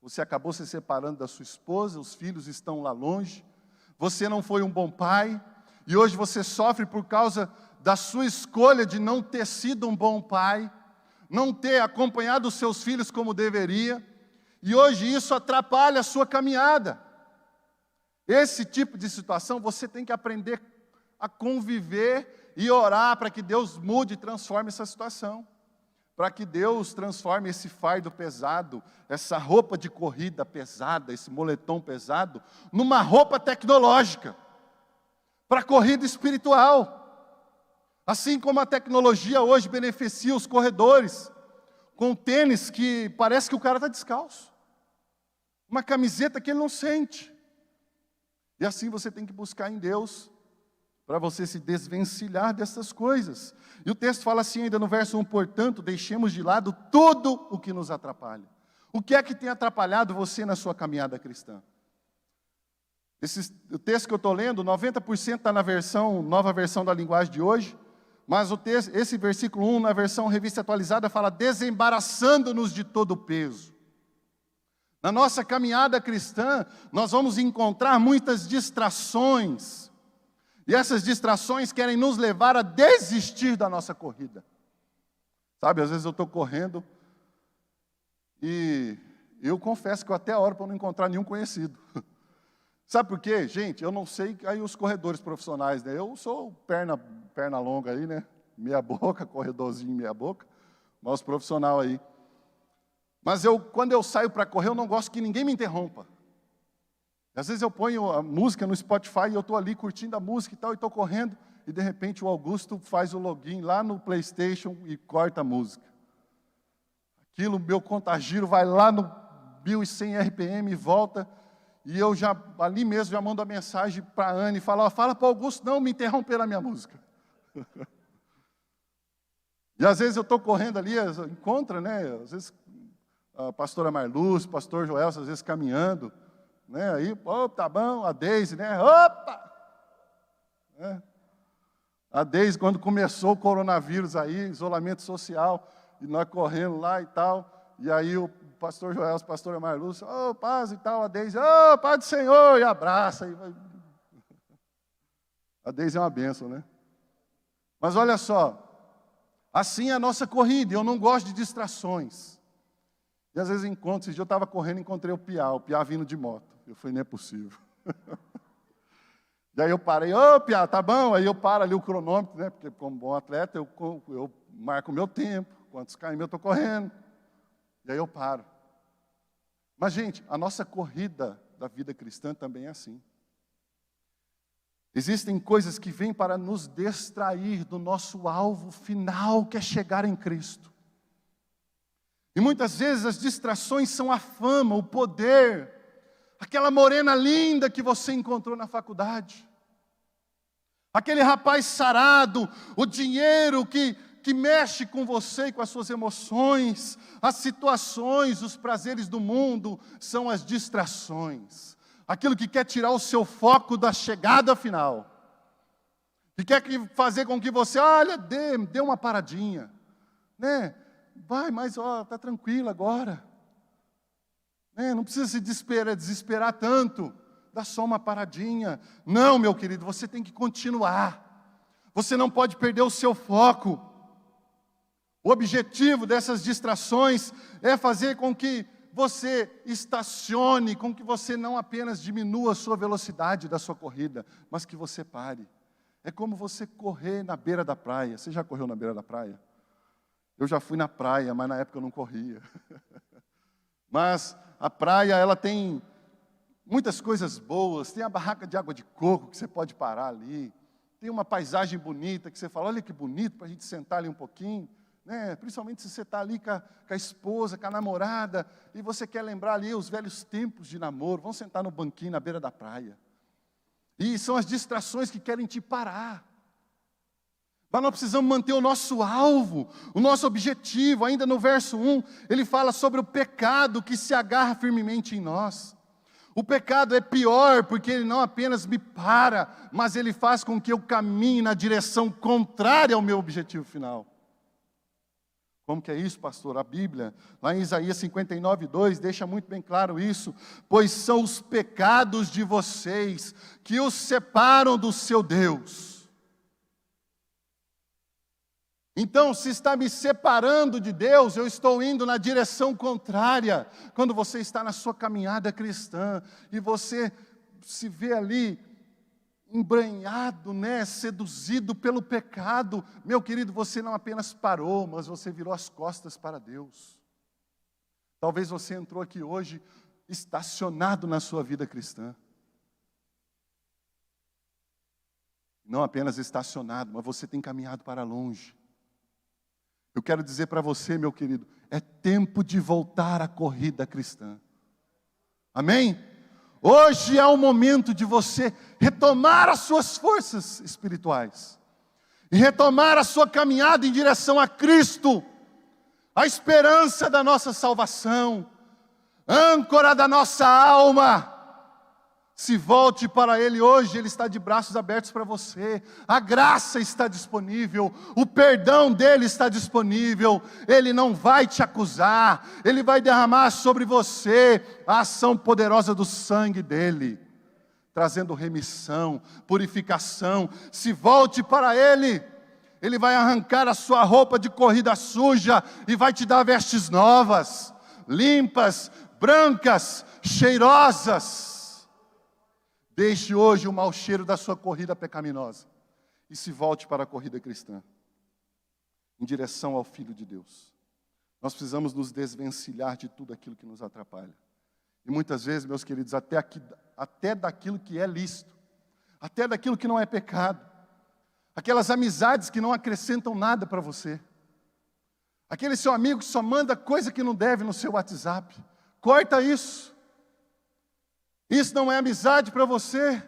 Você acabou se separando da sua esposa, os filhos estão lá longe. Você não foi um bom pai e hoje você sofre por causa da sua escolha de não ter sido um bom pai, não ter acompanhado os seus filhos como deveria. E hoje isso atrapalha a sua caminhada. Esse tipo de situação você tem que aprender a conviver e orar para que Deus mude e transforme essa situação. Para que Deus transforme esse fardo pesado, essa roupa de corrida pesada, esse moletom pesado, numa roupa tecnológica, para corrida espiritual. Assim como a tecnologia hoje beneficia os corredores, com tênis que parece que o cara está descalço. uma camiseta que ele não sente. E assim você tem que buscar em Deus, para você se desvencilhar dessas coisas. E o texto fala assim ainda no verso 1, portanto, deixemos de lado tudo o que nos atrapalha. O que é que tem atrapalhado você na sua caminhada cristã? O texto que eu estou lendo, 90% está na nova versão da linguagem de hoje, mas esse versículo 1, na versão revista atualizada, fala desembaraçando-nos de todo o peso. Na nossa caminhada cristã, nós vamos encontrar muitas distrações, e essas distrações querem nos levar a desistir da nossa corrida. Sabe, às vezes eu estou correndo, e eu confesso que eu até oro para não encontrar nenhum conhecido. Sabe por quê? Gente, eu não sei aí os corredores profissionais, né? Eu sou perna longa aí, né? Meia boca, corredorzinho meia boca, mas os profissionais aí. Mas quando eu saio para correr, eu não gosto que ninguém me interrompa. Às vezes eu ponho a música no Spotify e eu estou ali curtindo a música e tal, e estou correndo, e de repente o Augusto faz o login lá no PlayStation e corta a música. Aquilo, meu contagiro vai lá no 1.100 RPM e volta, e eu já, ali mesmo, já mando a mensagem para a Anne e falo, fala para o Augusto não me interromper na minha música. E às vezes eu estou correndo ali, encontra, né, às vezes a pastora Marluz, o pastor Joel, às vezes caminhando, né, aí, tá bom, a Deise, né, opa! Né? A Deise, quando começou o coronavírus aí, isolamento social, e nós correndo lá e tal, e aí o pastor Joel, a pastora Marluz, paz e tal, a Deise, paz do Senhor, e abraça. A Deise é uma bênção, né? Mas olha só, assim é a nossa corrida, eu não gosto de distrações. E às vezes esse dia eu estava correndo e encontrei o Piá vindo de moto. Eu falei, não é possível. E aí eu parei, Piá, tá bom? Aí eu paro ali o cronômetro, né? Porque como bom atleta, eu marco o meu tempo, quantos km eu estou correndo. E aí eu paro. Mas, gente, a nossa corrida da vida cristã também é assim. Existem coisas que vêm para nos distrair do nosso alvo final, que é chegar em Cristo. E muitas vezes as distrações são a fama, o poder, aquela morena linda que você encontrou na faculdade, aquele rapaz sarado, o dinheiro que mexe com você e com as suas emoções, as situações, os prazeres do mundo, são as distrações. Aquilo que quer tirar o seu foco da chegada final. Que quer fazer com que você, dê uma paradinha. Né? Vai, mas está tranquilo agora. Né? Não precisa se desesperar tanto. Dá só uma paradinha. Não, meu querido, você tem que continuar. Você não pode perder o seu foco. O objetivo dessas distrações é fazer com que você estacione, com que você não apenas diminua a sua velocidade da sua corrida, mas que você pare. É como você correr na beira da praia. Você já correu na beira da praia? Eu já fui na praia, mas na época eu não corria. Mas a praia, ela tem muitas coisas boas. Tem a barraca de água de coco que você pode parar ali. Tem uma paisagem bonita que você fala, olha que bonito para a gente sentar ali um pouquinho. Né? Principalmente se você está ali com a esposa, com a namorada, e você quer lembrar ali os velhos tempos de namoro, vamos sentar no banquinho na beira da praia. E são as distrações que querem te parar. Mas nós precisamos manter o nosso alvo, o nosso objetivo. Ainda no verso 1, ele fala sobre o pecado que se agarra firmemente em nós. O pecado é pior porque ele não apenas me para, mas ele faz com que eu caminhe na direção contrária ao meu objetivo final. Como que é isso, pastor? A Bíblia, lá em Isaías 59:2, deixa muito bem claro isso. Pois são os pecados de vocês que os separam do seu Deus. Então, se está me separando de Deus, eu estou indo na direção contrária. Quando você está na sua caminhada cristã, e você se vê ali embranhado, né, seduzido pelo pecado, meu querido, você não apenas parou, mas você virou as costas para Deus. Talvez você entrou aqui hoje estacionado na sua vida cristã. Não apenas estacionado, mas você tem caminhado para longe. Eu quero dizer para você, meu querido, é tempo de voltar à corrida cristã. Amém? Hoje é o momento de você retomar as suas forças espirituais e retomar a sua caminhada em direção a Cristo, a esperança da nossa salvação, âncora da nossa alma. Se volte para Ele hoje, Ele está de braços abertos para você, a graça está disponível, o perdão dEle está disponível, Ele não vai te acusar, Ele vai derramar sobre você a ação poderosa do sangue dEle, trazendo remissão, purificação. Se volte para Ele, Ele vai arrancar a sua roupa de corrida suja e vai te dar vestes novas, limpas, brancas, cheirosas. Deixe hoje o mau cheiro da sua corrida pecaminosa e se volte para a corrida cristã, em direção ao Filho de Deus. Nós precisamos nos desvencilhar de tudo aquilo que nos atrapalha. E muitas vezes, meus queridos, até daquilo que é lícito, até daquilo que não é pecado, aquelas amizades que não acrescentam nada para você, aquele seu amigo que só manda coisa que não deve no seu WhatsApp, corta isso. Isso não é amizade para você.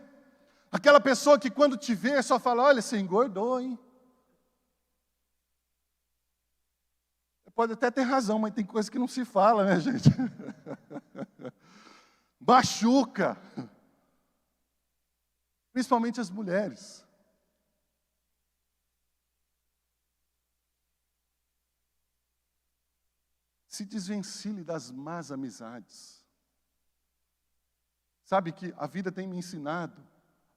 Aquela pessoa que quando te vê só fala, olha, você engordou, hein? Pode até ter razão, mas tem coisa que não se fala, né, gente? Machuca. Principalmente as mulheres. Se desvencilhe das más amizades. Sabe que a vida tem me ensinado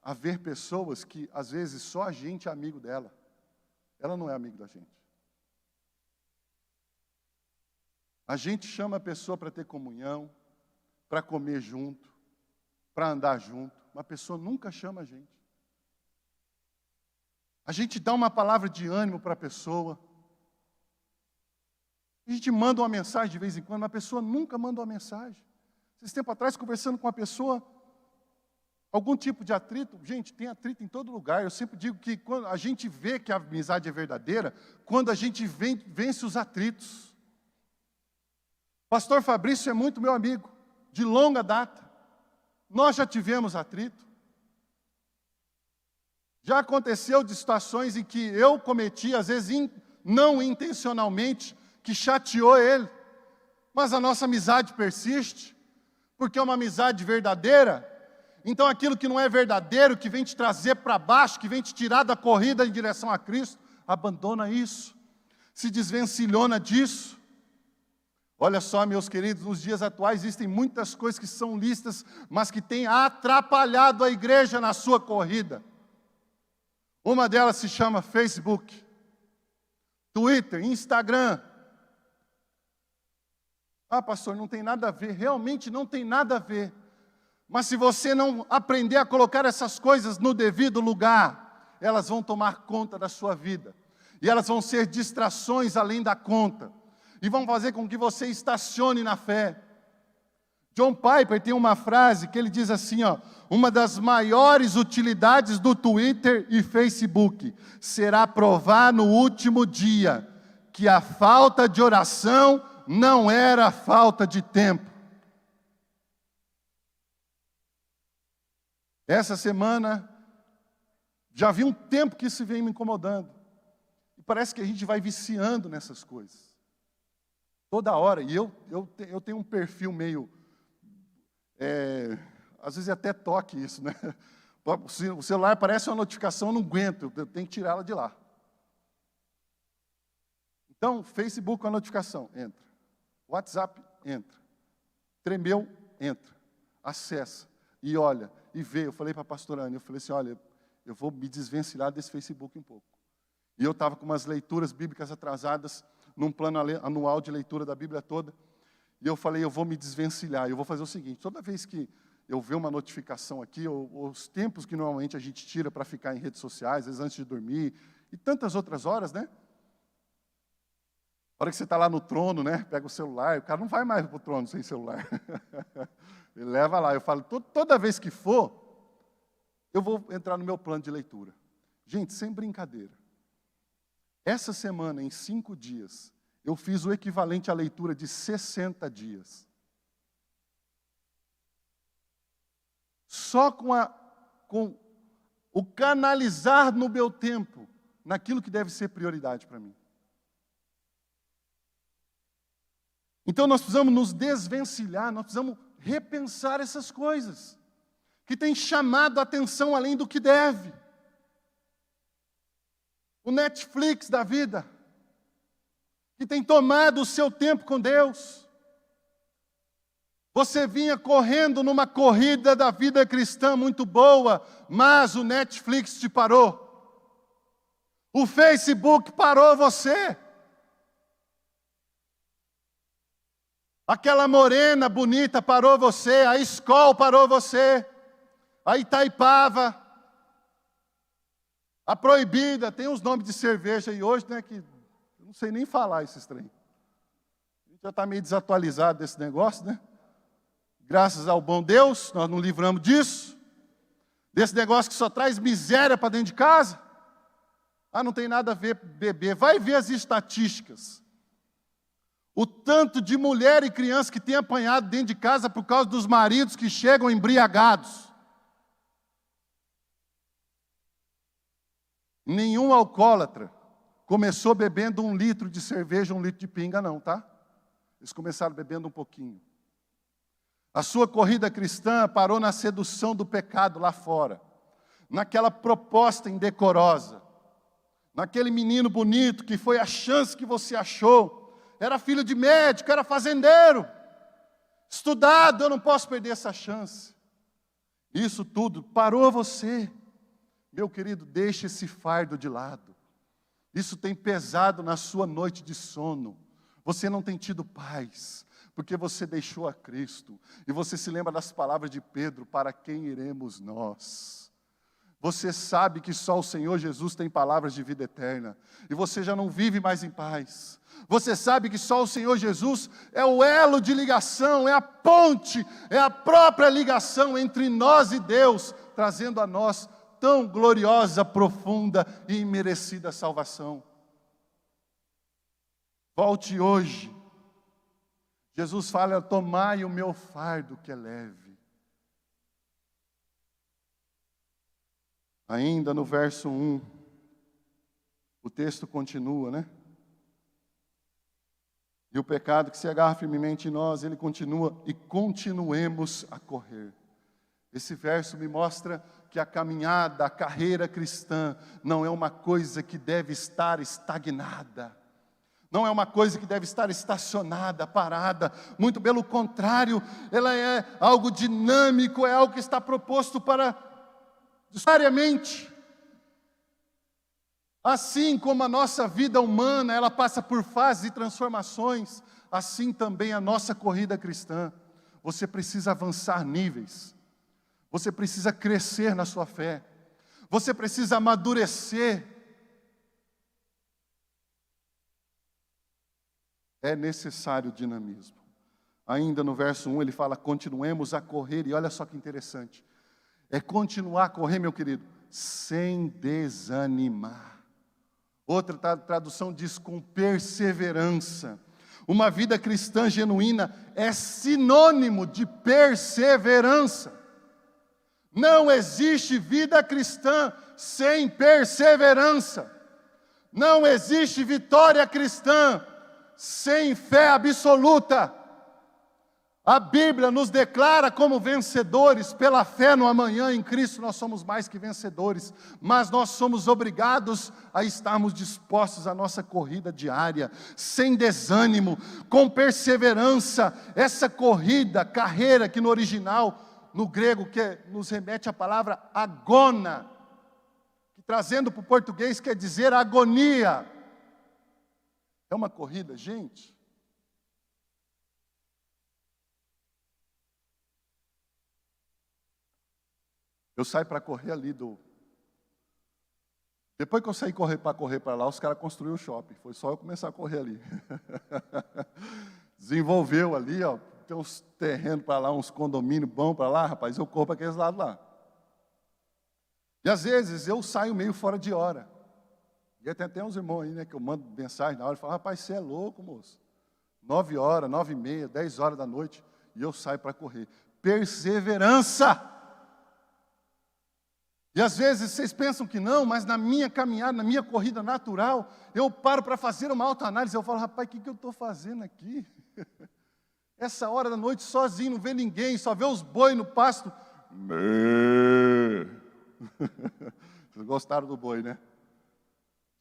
a ver pessoas que, às vezes, só a gente é amigo dela. Ela não é amigo da gente. A gente chama a pessoa para ter comunhão, para comer junto, para andar junto. Uma pessoa nunca chama a gente. A gente dá uma palavra de ânimo para a pessoa. A gente manda uma mensagem de vez em quando, mas a pessoa nunca manda uma mensagem. Esses tempos atrás, conversando com uma pessoa, algum tipo de atrito. Gente, tem atrito em todo lugar. Eu sempre digo que quando a gente vê que a amizade é verdadeira, quando a gente vence os atritos. Pastor Fabrício é muito meu amigo, de longa data. Nós já tivemos atrito. Já aconteceu de situações em que eu cometi, às vezes não intencionalmente, que chateou ele. Mas a nossa amizade persiste. Porque é uma amizade verdadeira, então aquilo que não é verdadeiro, que vem te trazer para baixo, que vem te tirar da corrida em direção a Cristo, abandona isso, se desvencilhona disso. Olha só, meus queridos, nos dias atuais existem muitas coisas que são lícitas, mas que têm atrapalhado a igreja na sua corrida. Uma delas se chama Facebook, Twitter, Instagram. Ah, pastor, não tem nada a ver. Realmente não tem nada a ver. Mas se você não aprender a colocar essas coisas no devido lugar, elas vão tomar conta da sua vida. E elas vão ser distrações além da conta. E vão fazer com que você estacione na fé. John Piper tem uma frase que ele diz assim, ó, uma das maiores utilidades do Twitter e Facebook será provar no último dia que a falta de oração não era falta de tempo. Essa semana, já vi um tempo que isso vem me incomodando. E parece que a gente vai viciando nessas coisas. Toda hora. E eu tenho um perfil meio... às vezes até toque isso, né? O celular aparece uma notificação, eu não aguento, eu tenho que tirá-la de lá. Então, Facebook com a notificação, entra. WhatsApp, entra. Tremeu, entra. Acessa. E olha, e vê. Eu falei para a pastora Ana, eu falei assim, olha, eu vou me desvencilhar desse Facebook um pouco. E eu estava com umas leituras bíblicas atrasadas, num plano anual de leitura da Bíblia toda. E eu falei, eu vou me desvencilhar. Eu vou fazer o seguinte, toda vez que eu ver uma notificação aqui, ou os tempos que normalmente a gente tira para ficar em redes sociais, às vezes antes de dormir, e tantas outras horas, né? A hora que você está lá no trono, né? Pega o celular, o cara não vai mais para o trono sem celular. Ele leva lá. Eu falo, toda vez que for, eu vou entrar no meu plano de leitura. Gente, sem brincadeira. Essa semana, em 5 dias, eu fiz o equivalente à leitura de 60 dias. só com o canalizar no meu tempo, naquilo que deve ser prioridade para mim. Então nós precisamos nos desvencilhar, nós precisamos repensar essas coisas, que têm chamado a atenção além do que deve. O Netflix da vida, que tem tomado o seu tempo com Deus. Você vinha correndo numa corrida da vida cristã muito boa, mas o Netflix te parou. O Facebook parou você. Aquela morena bonita parou você, a Skol parou você, a Itaipava, a Proibida, tem uns nomes de cerveja aí hoje, né, que eu não sei nem falar esses trem. A gente já está meio desatualizado desse negócio, né? Graças ao bom Deus, nós não livramos disso. Desse negócio que só traz miséria para dentro de casa. Ah, não tem nada a ver beber. Vai ver as estatísticas. O tanto de mulher e criança que tem apanhado dentro de casa por causa dos maridos que chegam embriagados. Nenhum alcoólatra começou bebendo 1 litro de cerveja, 1 litro de pinga, não, tá? Eles começaram bebendo um pouquinho. A sua corrida cristã parou na sedução do pecado lá fora, naquela proposta indecorosa, naquele menino bonito que foi a chance que você achou, era filho de médico, era fazendeiro, estudado, eu não posso perder essa chance. Isso tudo parou você. Meu querido, deixe esse fardo de lado. Isso tem pesado na sua noite de sono. Você não tem tido paz, porque você deixou a Cristo. E você se lembra das palavras de Pedro: para quem iremos nós? Você sabe que só o Senhor Jesus tem palavras de vida eterna. E você já não vive mais em paz. Você sabe que só o Senhor Jesus é o elo de ligação, é a ponte, é a própria ligação entre nós e Deus, trazendo a nós tão gloriosa, profunda e imerecida salvação. Volte hoje. Jesus fala: tomai o meu fardo que é leve. Ainda no verso 1, o texto continua, né? E o pecado que se agarra firmemente em nós, ele continua, e continuemos a correr. Esse verso me mostra que a caminhada, a carreira cristã, não é uma coisa que deve estar estagnada. Não é uma coisa que deve estar estacionada, parada. Muito pelo contrário, ela é algo dinâmico, é algo que está proposto para diariamente. Assim como a nossa vida humana, ela passa por fases e transformações, assim também a nossa corrida cristã. Você precisa avançar níveis. Você precisa crescer na sua fé. Você precisa amadurecer. É necessário dinamismo. Ainda no verso 1 ele fala: continuemos a correr. E olha só que interessante. É continuar a correr, meu querido, sem desanimar. Outra tradução diz com perseverança. Uma vida cristã genuína é sinônimo de perseverança. Não existe vida cristã sem perseverança. Não existe vitória cristã sem fé absoluta. A Bíblia nos declara como vencedores, pela fé no amanhã em Cristo nós somos mais que vencedores, mas nós somos obrigados a estarmos dispostos à nossa corrida diária, sem desânimo, com perseverança. Essa corrida, carreira, que no original, no grego, que nos remete à palavra agona, que trazendo para o português quer dizer agonia. É uma corrida, gente. Eu saio para correr ali Depois que eu saí para correr para lá, os caras construíram o shopping. Foi só eu começar a correr ali. Desenvolveu ali, ó. Tem uns terrenos para lá, uns condomínios bons para lá, rapaz. Eu corro para aqueles lados lá. E às vezes eu saio meio fora de hora. E tem até uns irmãos aí, né, que eu mando mensagem na hora e falo: rapaz, você é louco, moço. 9 horas, 9h30, 10 horas da noite, e eu saio para correr. Perseverança! E às vezes vocês pensam que não, mas na minha caminhada, na minha corrida natural, eu paro para fazer uma autoanálise. Eu falo, rapaz, o que eu estou fazendo aqui? Essa hora da noite sozinho, não vê ninguém, só vê os boi no pasto. Vocês gostaram do boi, né?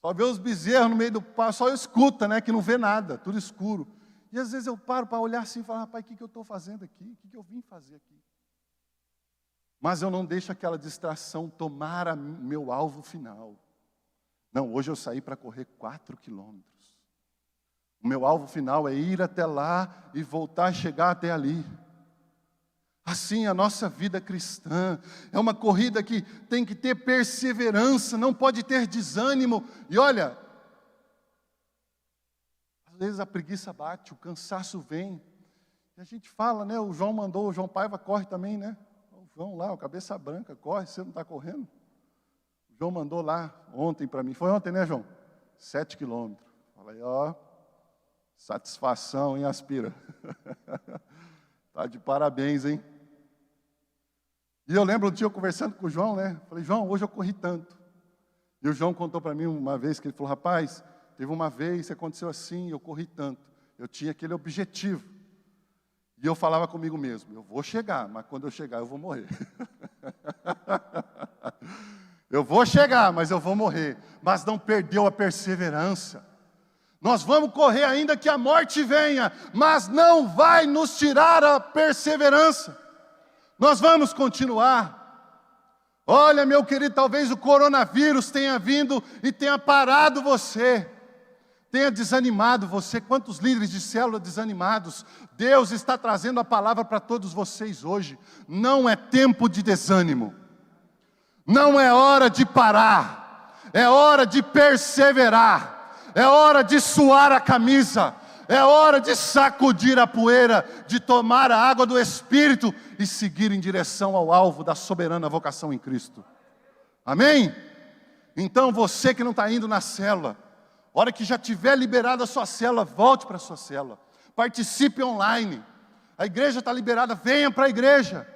Só vê os bezerros no meio do pasto, só escuta, né? Que não vê nada, tudo escuro. E às vezes eu paro para olhar assim e falar, rapaz, o que eu estou fazendo aqui? O que eu vim fazer aqui? Mas eu não deixo aquela distração tomar meu alvo final. Não, hoje eu saí para correr 4 quilômetros. O meu alvo final é ir até lá e voltar a chegar até ali. Assim, a nossa vida cristã é uma corrida que tem que ter perseverança, não pode ter desânimo. E olha, às vezes a preguiça bate, o cansaço vem. E a gente fala, né? O João mandou, o João Paiva corre também, né? O João lá, o cabeça branca, corre, você não está correndo? O João mandou lá ontem para mim, foi ontem, né, João? 7 quilômetros. Falei, ó, satisfação, hein, Aspira? Tá de parabéns, hein? E eu lembro um dia eu conversando com o João, né? Falei, João, hoje eu corri tanto. E o João contou para mim uma vez que ele falou, rapaz, teve uma vez que aconteceu assim, eu corri tanto. Eu tinha aquele objetivo. E eu falava comigo mesmo, eu vou chegar, mas quando eu chegar eu vou morrer. Eu vou chegar, mas eu vou morrer. Mas não perdeu a perseverança. Nós vamos correr ainda que a morte venha, mas não vai nos tirar a perseverança. Nós vamos continuar. Olha, meu querido, talvez o coronavírus tenha vindo e tenha parado você, tenha desanimado você. Quantos líderes de célula desanimados? Deus está trazendo a palavra para todos vocês hoje. Não é tempo de desânimo. Não é hora de parar. É hora de perseverar. É hora de suar a camisa. É hora de sacudir a poeira, de tomar a água do Espírito e seguir em direção ao alvo da soberana vocação em Cristo. Amém? Então você que não está indo na célula, hora que já tiver liberada a sua célula, volte para a sua célula. Participe online. A igreja está liberada, venha para a igreja.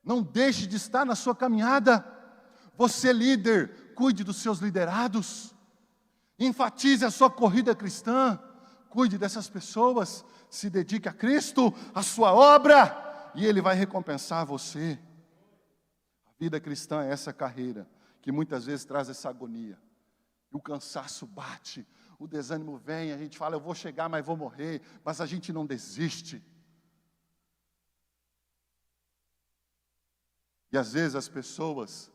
Não deixe de estar na sua caminhada. Você líder, cuide dos seus liderados. Enfatize a sua corrida cristã. Cuide dessas pessoas. Se dedique a Cristo, a sua obra, e Ele vai recompensar você. A vida cristã é essa carreira que muitas vezes traz essa agonia. O cansaço bate, o desânimo vem, a gente fala, eu vou chegar, mas vou morrer, mas a gente não desiste. E às vezes as pessoas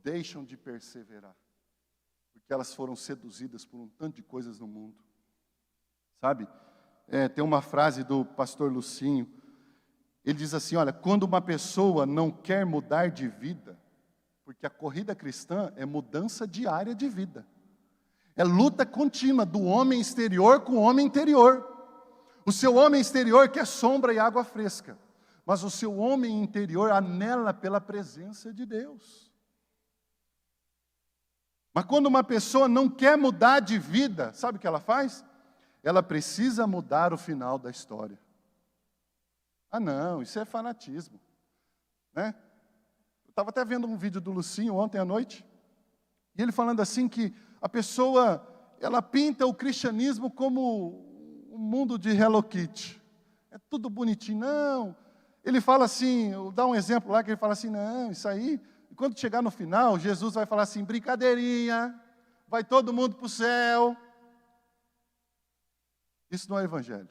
deixam de perseverar, porque elas foram seduzidas por um tanto de coisas no mundo. Sabe? Tem uma frase do pastor Lucinho, ele diz assim, olha, quando uma pessoa não quer mudar de vida, porque a corrida cristã é mudança diária de vida. É luta contínua do homem exterior com o homem interior. O seu homem exterior quer sombra e água fresca, mas o seu homem interior anela pela presença de Deus. Mas quando uma pessoa não quer mudar de vida, sabe o que ela faz? Ela precisa mudar o final da história. Ah não, isso é fanatismo, né? Eu estava até vendo um vídeo do Lucinho ontem à noite, e ele falando assim que a pessoa, ela pinta o cristianismo como um mundo de Hello Kitty. É tudo bonitinho. Não, ele fala assim, dá um exemplo lá que ele fala assim, não, isso aí, quando chegar no final, Jesus vai falar assim, brincadeirinha, vai todo mundo para o céu. Isso não é evangelho.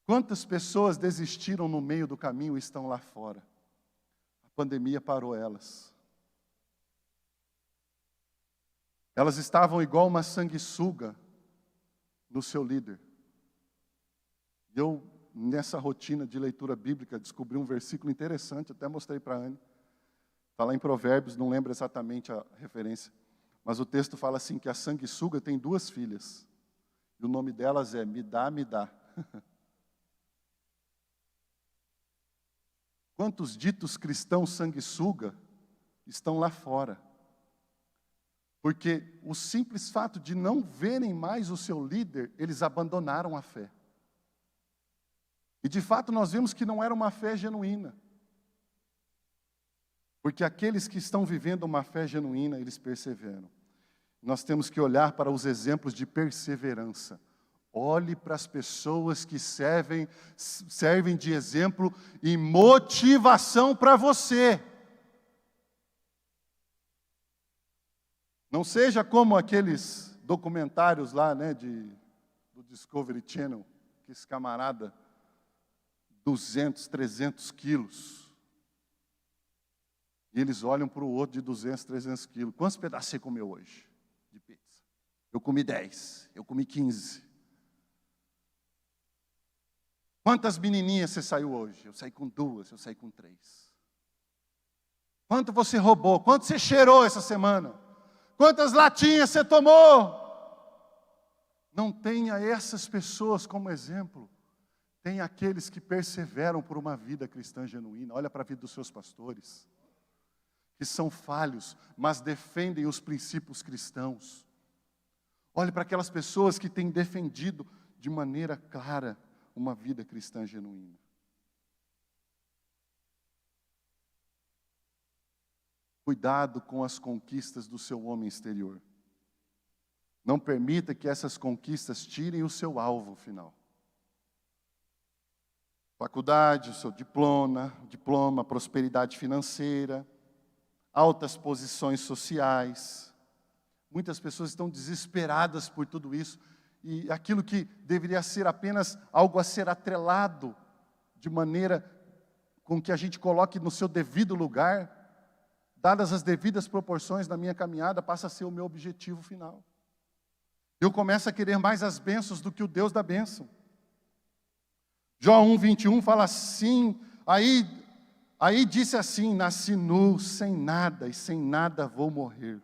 Quantas pessoas desistiram no meio do caminho e estão lá fora? A pandemia parou elas. Elas estavam igual uma sanguessuga no seu líder. Eu, nessa rotina de leitura bíblica, descobri um versículo interessante, até mostrei para a Anne. Está lá em Provérbios, não lembro exatamente a referência. Mas o texto fala assim, que a sanguessuga tem 2 filhas. E o nome delas é Me Dá, Me Dá. Quantos ditos cristãos sanguessuga estão lá fora? Porque o simples fato de não verem mais o seu líder, eles abandonaram a fé. E de fato nós vimos que não era uma fé genuína. Porque aqueles que estão vivendo uma fé genuína, eles perseveram. Nós temos que olhar para os exemplos de perseverança. Olhe para as pessoas que servem de exemplo e motivação para você. Não seja como aqueles documentários lá, né, do Discovery Channel, que esse camarada, 200, 300 quilos. E eles olham para o outro de 200, 300 quilos. Quantos pedaços você comeu hoje de pizza? Eu comi 10, eu comi 15. Quantas menininhas você saiu hoje? Eu saí com 2, eu saí com 3. Quanto você roubou? Quanto você cheirou essa semana? Quantas latinhas você tomou? Não tenha essas pessoas como exemplo. Tenha aqueles que perseveram por uma vida cristã genuína. Olha para a vida dos seus pastores, que são falhos, mas defendem os princípios cristãos. Olhe para aquelas pessoas que têm defendido de maneira clara uma vida cristã genuína. Cuidado com as conquistas do seu homem exterior. Não permita que essas conquistas tirem o seu alvo final. Faculdade, o seu diploma, prosperidade financeira, altas posições sociais. Muitas pessoas estão desesperadas por tudo isso. E aquilo que deveria ser apenas algo a ser atrelado, de maneira com que a gente coloque no seu devido lugar, dadas as devidas proporções da minha caminhada, passa a ser o meu objetivo final. Eu começo a querer mais as bênçãos do que o Deus da bênção. Jó 1:21 fala assim, aí disse assim: nasci nu, sem nada, e sem nada vou morrer.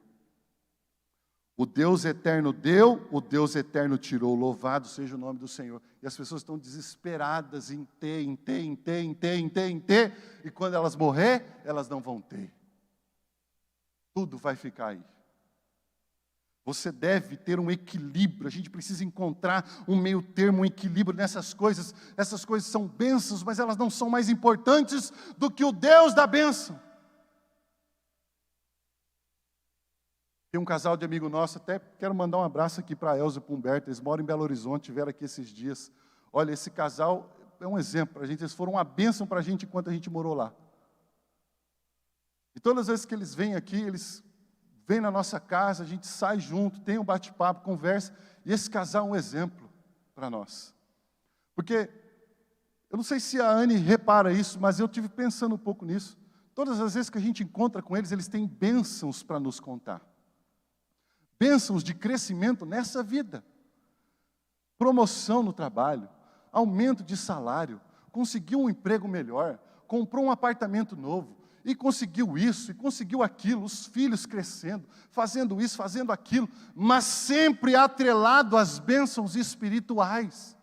O Deus eterno deu, o Deus eterno tirou, louvado seja o nome do Senhor. E as pessoas estão desesperadas em ter, e quando elas morrer, elas não vão ter. Tudo vai ficar aí. Você deve ter um equilíbrio, a gente precisa encontrar um meio termo, um equilíbrio nessas coisas. Essas coisas são bênçãos, mas elas não são mais importantes do que o Deus da bênção. Tem um casal de amigo nosso, até quero mandar um abraço aqui para a Elza e para o Humberto, eles moram em Belo Horizonte, estiveram aqui esses dias. Olha, esse casal é um exemplo para a gente, eles foram uma bênção para a gente enquanto a gente morou lá. E todas as vezes que eles vêm aqui, eles vêm na nossa casa, a gente sai junto, tem um bate-papo, conversa, e esse casal é um exemplo para nós. Porque, eu não sei se a Anne repara isso, mas eu tive pensando um pouco nisso. Todas as vezes que a gente encontra com eles, eles têm bênçãos para nos contar. Bênçãos de crescimento nessa vida. Promoção no trabalho, aumento de salário, conseguiu um emprego melhor, comprou um apartamento novo, e conseguiu isso, e conseguiu aquilo, os filhos crescendo, fazendo isso, fazendo aquilo, mas sempre atrelado às bênçãos espirituais.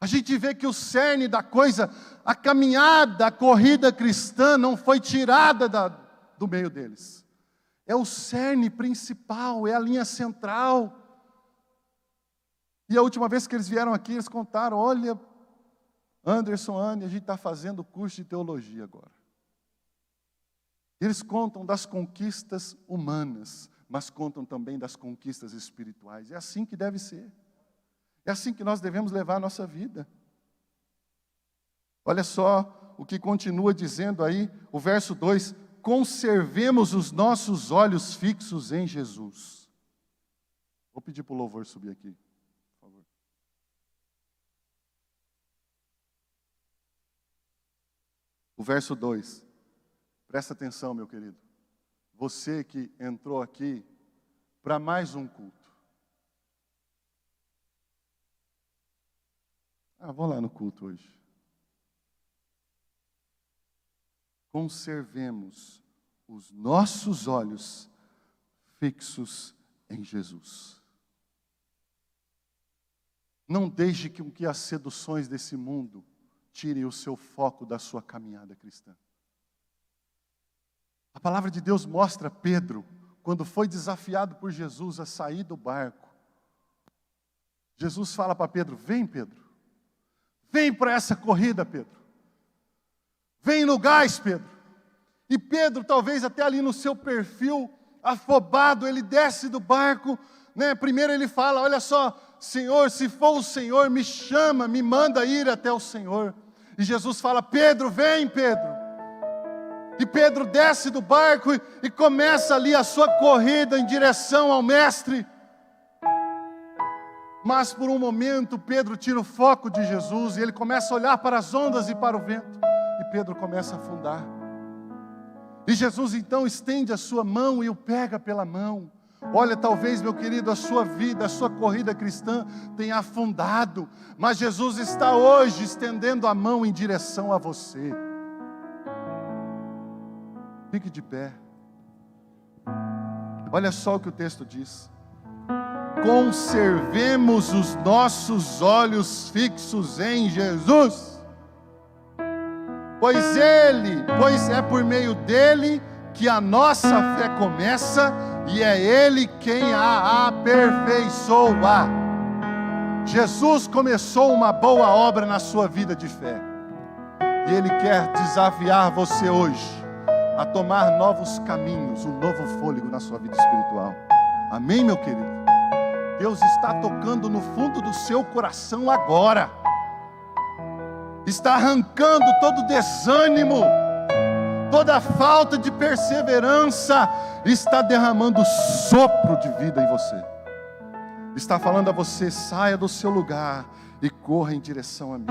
A gente vê que o cerne da coisa, a caminhada, a corrida cristã não foi tirada do meio deles. É o cerne principal, é a linha central. E a última vez que eles vieram aqui, eles contaram: olha, Anderson, Anne, a gente está fazendo curso de teologia agora. Eles contam das conquistas humanas, mas contam também das conquistas espirituais. É assim que deve ser. É assim que nós devemos levar a nossa vida. Olha só o que continua dizendo aí, o verso 2: conservemos os nossos olhos fixos em Jesus. Vou pedir para o louvor subir aqui, por favor. O verso 2. Presta atenção, meu querido. Você que entrou aqui para mais um culto. Vou lá no culto hoje. Conservemos os nossos olhos fixos em Jesus. Não deixe que as seduções desse mundo tirem o seu foco da sua caminhada cristã. A palavra de Deus mostra Pedro, quando foi desafiado por Jesus a sair do barco. Jesus fala para Pedro: vem, Pedro. Vem para essa corrida, Pedro. Vem no gás, Pedro. E Pedro, talvez até ali no seu perfil afobado, ele desce do barco, né? Primeiro ele fala: olha só, Senhor, se for o Senhor, me chama, me manda ir até o Senhor. E Jesus fala: Pedro, vem, Pedro. E Pedro desce do barco e começa ali a sua corrida em direção ao Mestre. Mas por um momento Pedro tira o foco de Jesus e ele começa a olhar para as ondas e para o vento. E Pedro começa a afundar. E Jesus então estende a sua mão e o pega pela mão. Olha, talvez, meu querido, a sua vida, a sua corrida cristã tenha afundado, mas Jesus está hoje estendendo a mão em direção a você. Fique de pé. Olha só o que o texto diz: conservemos os nossos olhos fixos em Jesus, pois é por meio dele que a nossa fé começa, e é ele quem a aperfeiçoa. Jesus começou uma boa obra na sua vida de fé, e ele quer desafiar você hoje a tomar novos caminhos, um novo fôlego na sua vida espiritual. Amém, meu querido? Deus está tocando no fundo do seu coração agora, está arrancando todo desânimo, toda falta de perseverança, está derramando sopro de vida em você. Está falando a você: saia do seu lugar e corra em direção a mim.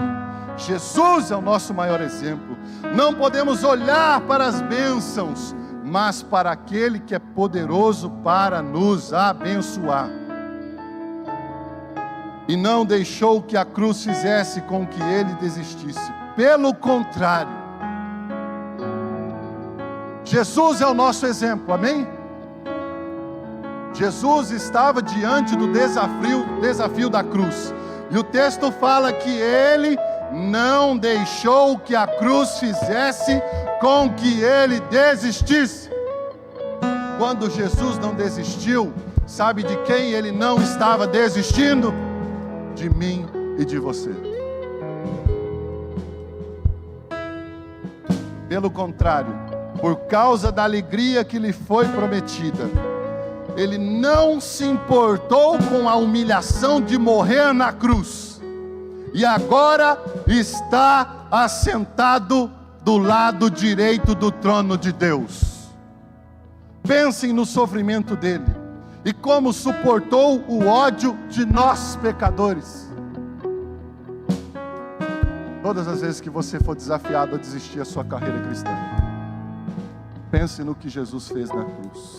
Jesus é o nosso maior exemplo. Não podemos olhar para as bênçãos, mas para aquele que é poderoso para nos abençoar. E não deixou que a cruz fizesse com que ele desistisse. Pelo contrário, Jesus é o nosso exemplo, amém? Jesus estava diante do desafio da cruz. E o texto fala que ele não deixou que a cruz fizesse com que ele desistisse. Quando Jesus não desistiu, sabe de quem ele não estava desistindo? De mim e de você. Pelo contrário, por causa da alegria que lhe foi prometida, ele não se importou com a humilhação de morrer na cruz, e agora está assentado do lado direito do trono de Deus. Pensem no sofrimento dele e como suportou o ódio de nós pecadores. Todas as vezes que você for desafiado a desistir da sua carreira cristã, pense no que Jesus fez na cruz,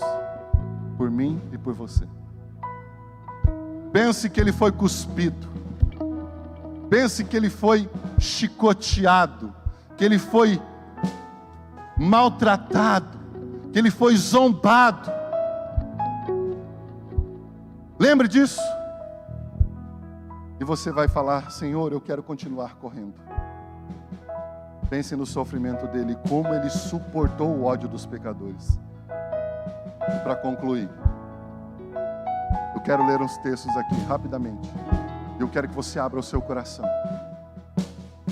por mim e por você. Pense que ele foi cuspido, pense que ele foi chicoteado, que ele foi maltratado, que ele foi zombado. Lembre disso. E você vai falar: Senhor, eu quero continuar correndo. Pense no sofrimento dele, como ele suportou o ódio dos pecadores. E para concluir, eu quero ler uns textos aqui rapidamente. Eu quero que você abra o seu coração,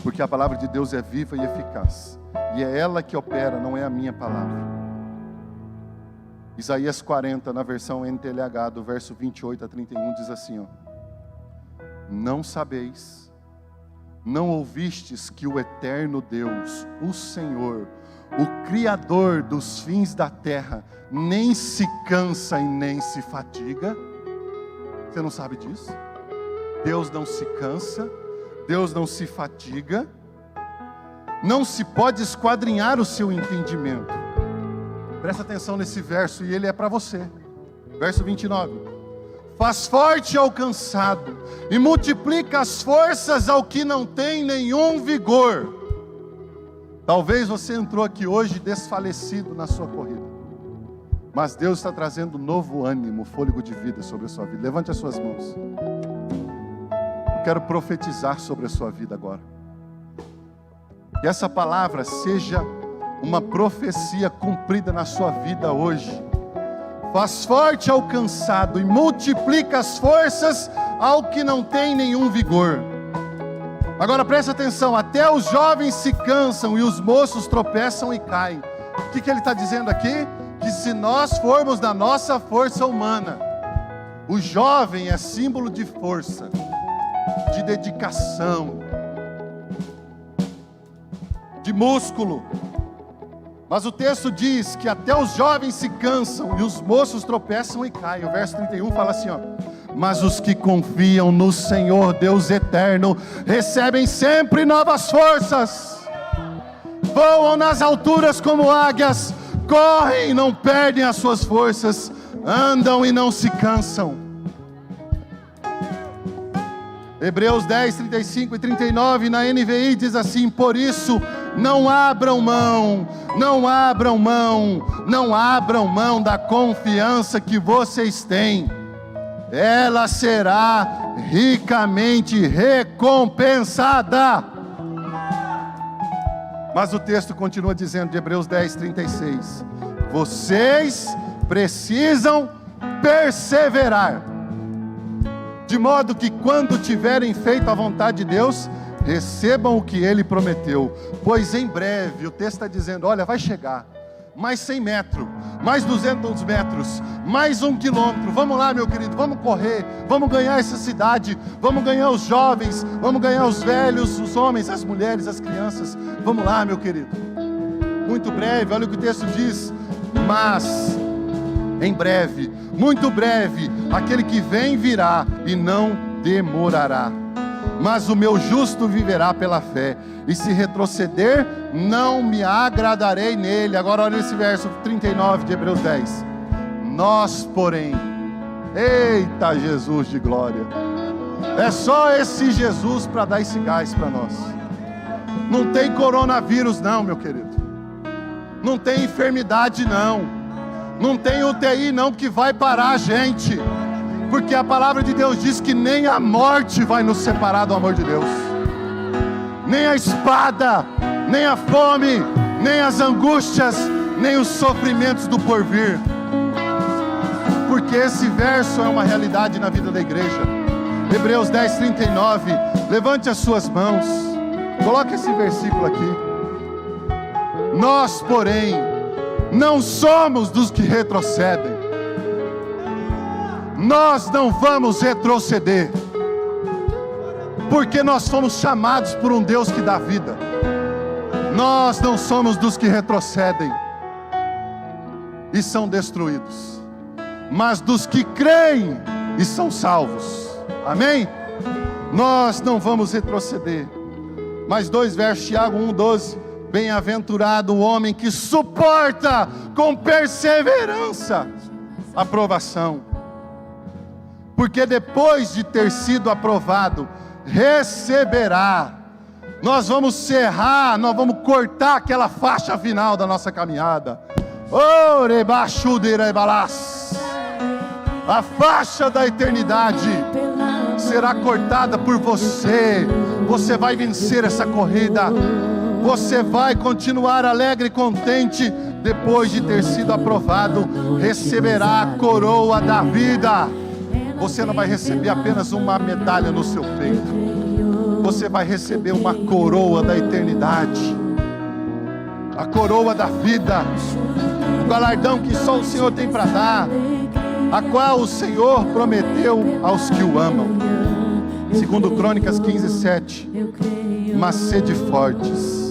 porque a palavra de Deus é viva e eficaz, e é ela que opera, não é a minha palavra. Isaías 40, na versão NTLH, do verso 28 a 31, diz assim, ó: não sabeis, não ouvistes que o eterno Deus, o Senhor, o Criador dos fins da terra, nem se cansa e nem se fatiga? Você não sabe disso? Deus não se cansa, Deus não se fatiga, não se pode esquadrinhar o seu entendimento. Presta atenção nesse verso, e ele é para você. Verso 29. Faz forte ao cansado, e multiplica as forças ao que não tem nenhum vigor. Talvez você entrou aqui hoje desfalecido na sua corrida, mas Deus está trazendo novo ânimo, fôlego de vida sobre a sua vida. Levante as suas mãos. Eu quero profetizar sobre a sua vida agora. Que essa palavra seja uma profecia cumprida na sua vida hoje. Faz forte ao cansado e multiplica as forças ao que não tem nenhum vigor. Agora preste atenção: até os jovens se cansam e os moços tropeçam e caem. que ele está dizendo aqui? Que se nós formos na nossa força humana, o jovem é símbolo de força, de dedicação, de músculo. Mas o texto diz que até os jovens se cansam e os moços tropeçam e caem. O verso 31 fala assim, ó: mas os que confiam no Senhor Deus eterno recebem sempre novas forças, voam nas alturas como águias, correm e não perdem as suas forças, andam e não se cansam. Hebreus 10, 35 e 39 na NVI diz assim: por isso não abram mão da confiança que vocês têm, ela será ricamente recompensada. Mas o texto continua dizendo, de Hebreus 10, 36, vocês precisam perseverar, de modo que quando tiverem feito a vontade de Deus, recebam o que Ele prometeu, pois em breve, o texto está dizendo, olha, vai chegar, mais 100 metros, mais 200 metros, mais 1 quilômetro, vamos lá meu querido, vamos correr, vamos ganhar essa cidade, vamos ganhar os jovens, vamos ganhar os velhos, os homens, as mulheres, as crianças, vamos lá meu querido, muito breve, olha o que o texto diz, mas em breve, muito breve, aquele que vem virá e não demorará. Mas o meu justo viverá pela fé, e se retroceder, não me agradarei nele. Agora olha esse verso 39 de Hebreus 10. Nós, porém, eita Jesus de glória, é só esse Jesus para dar esse gás para nós. Não tem coronavírus não, meu querido, não tem enfermidade não tem UTI não que vai parar a gente, porque a palavra de Deus diz que nem a morte vai nos separar do amor de Deus, nem a espada, nem a fome, nem as angústias, nem os sofrimentos do porvir, porque esse verso é uma realidade na vida da igreja. Hebreus 10, 39, levante as suas mãos, coloque esse versículo aqui. Nós, porém, não somos dos que retrocedem. Nós não vamos retroceder, porque nós fomos chamados por um Deus que dá vida. Nós não somos dos que retrocedem e são destruídos, mas dos que creem e são salvos. Amém? Nós não vamos retroceder. Mais 2 versos, Tiago 1:12. Bem-aventurado o homem que suporta com perseverança a provação, porque depois de ter sido aprovado, receberá. Nós vamos serrar, nós vamos cortar aquela faixa final da nossa caminhada. A faixa da eternidade será cortada por você. Você vai vencer essa corrida. Você vai continuar alegre e contente. Depois de ter sido aprovado, receberá a coroa da vida. Você não vai receber apenas uma medalha no seu peito, você vai receber uma coroa da eternidade, a coroa da vida, o galardão que só o Senhor tem para dar, a qual o Senhor prometeu aos que o amam. Segundo Crônicas 15:7. Mas sede fortes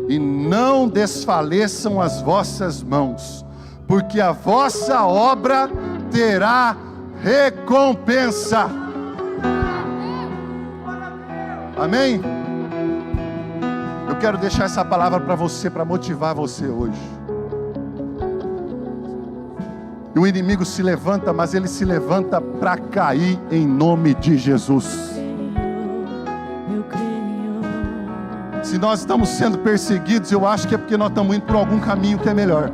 e não desfaleçam as vossas mãos, porque a vossa obra terá recompensa. Amém? Eu quero deixar essa palavra para você, para motivar você hoje. E o inimigo se levanta, mas ele se levanta para cair em nome de Jesus. Se nós estamos sendo perseguidos, eu acho que é porque nós estamos indo por algum caminho que é melhor.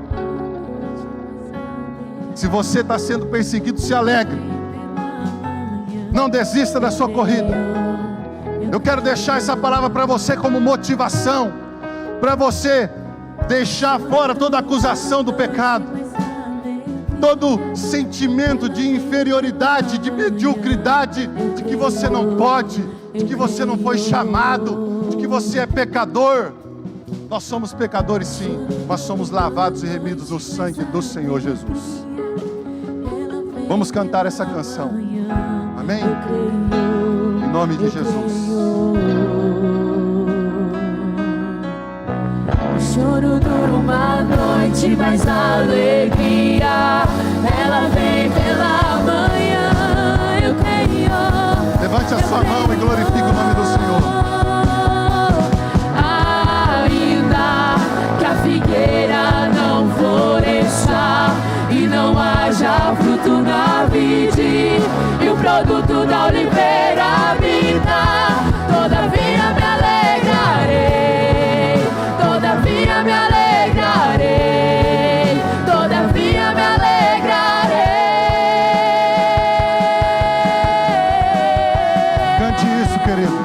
Se você está sendo perseguido, se alegre. Não desista da sua corrida. Eu quero deixar essa palavra para você como motivação, para você deixar fora toda acusação do pecado, todo sentimento de inferioridade, de mediocridade, de que você não pode, de que você não foi chamado, de que você é pecador. Nós somos pecadores sim, mas somos lavados e remidos no sangue do Senhor Jesus. Vamos cantar essa canção. Amém? Em nome de Jesus. O choro dura uma noite, mas a alegria ela vem pela manhã. Eu creio. Levante a sua mão e glorifique o nome do Senhor. Ainda que a figueira não floresça e não haja fruto na vide e o produto da oliveira minta, todavia me alegrarei, todavia me alegrarei, todavia me alegrarei. Cante isso, querido.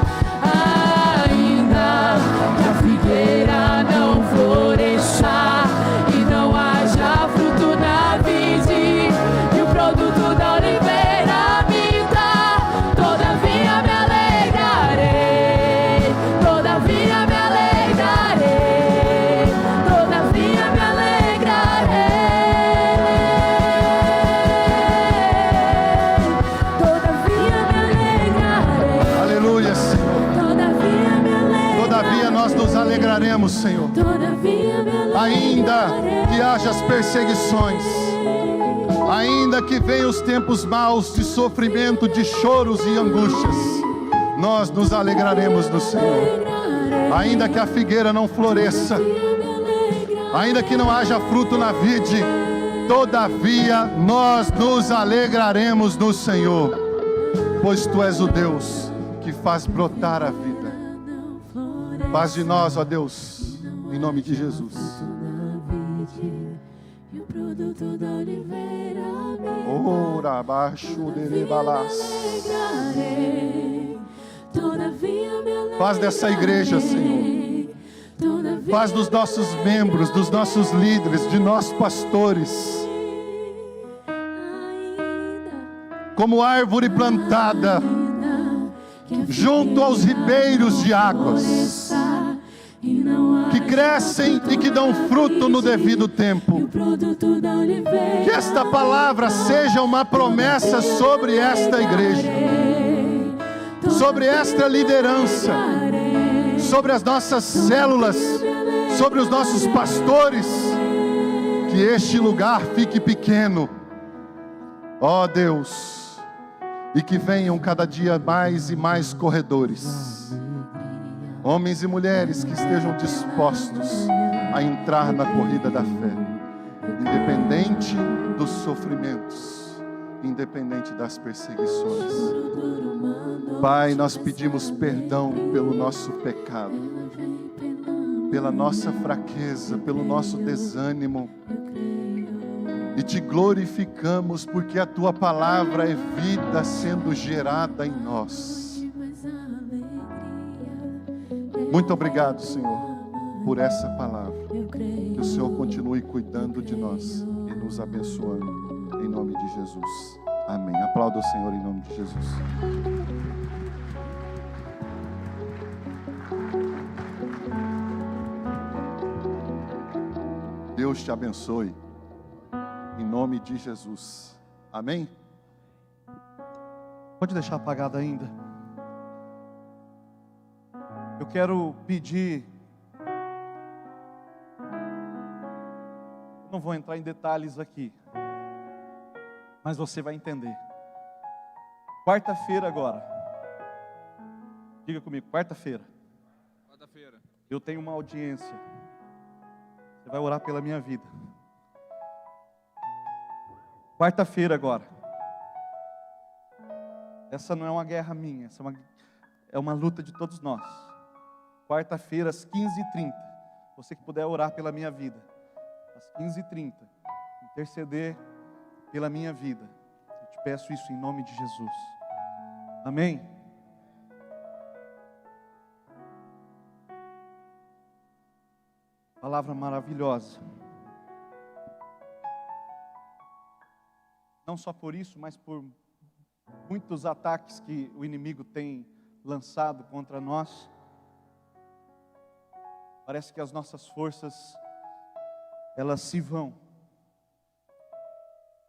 Ainda que a figueira não floresça e não haja fruto na vide e o produto da oliveira minta, todavia me alegrarei, todavia me alegrarei, todavia me alegrarei, todavia me alegrarei. Aleluia, Senhor. Todavia me alegrarei. Todavia nós nos alegraremos, Senhor. Todavia me alegrarei. Ainda que haja as perseguições, ainda que venham os tempos maus de sofrimento, de choros e angústias, nós nos alegraremos no Senhor. Ainda que a figueira não floresça, ainda que não haja fruto na vide, todavia nós nos alegraremos no Senhor, pois Tu és o Deus que faz brotar a vida. Faz de nós, ó Deus, em nome de Jesus. E o produto da oliveira Ora abaixo de balas. alegrarei. Todavia me alegrarei. Faz dessa igreja, Senhor. Faz dos nossos membros, dos nossos líderes, de nossos pastores, como árvore plantada junto aos ribeiros de águas, que crescem e que dão fruto no devido tempo. Que esta palavra seja uma promessa sobre esta igreja, sobre esta liderança, sobre as nossas células, sobre os nossos pastores. Que este lugar fique pequeno, ó Deus, e que venham cada dia mais e mais corredores, homens e mulheres que estejam dispostos a entrar na corrida da fé, independente dos sofrimentos, independente das perseguições. Pai, nós pedimos perdão pelo nosso pecado, pela nossa fraqueza, pelo nosso desânimo, e Te glorificamos porque a Tua palavra é vida sendo gerada em nós. Muito obrigado, Senhor, por essa palavra. Que o Senhor continue cuidando de nós e nos abençoando, em nome de Jesus. Amém. Aplauda o Senhor em nome de Jesus. Deus te abençoe, em nome de Jesus. Amém? Pode deixar apagado ainda. Eu quero pedir, não vou entrar em detalhes aqui, mas você vai entender. Quarta-feira agora, diga comigo, quarta-feira, eu tenho uma audiência. Você vai orar pela minha vida. Quarta-feira agora. Essa não é uma guerra minha, essa é uma luta de todos nós. Quarta-feira às 15h30. Você que puder orar pela minha vida, às 15h30, interceder pela minha vida. Eu te peço isso em nome de Jesus. Amém? Palavra maravilhosa. Não só por isso, mas por muitos ataques que o inimigo tem lançado contra nós. Parece que as nossas forças, elas se vão.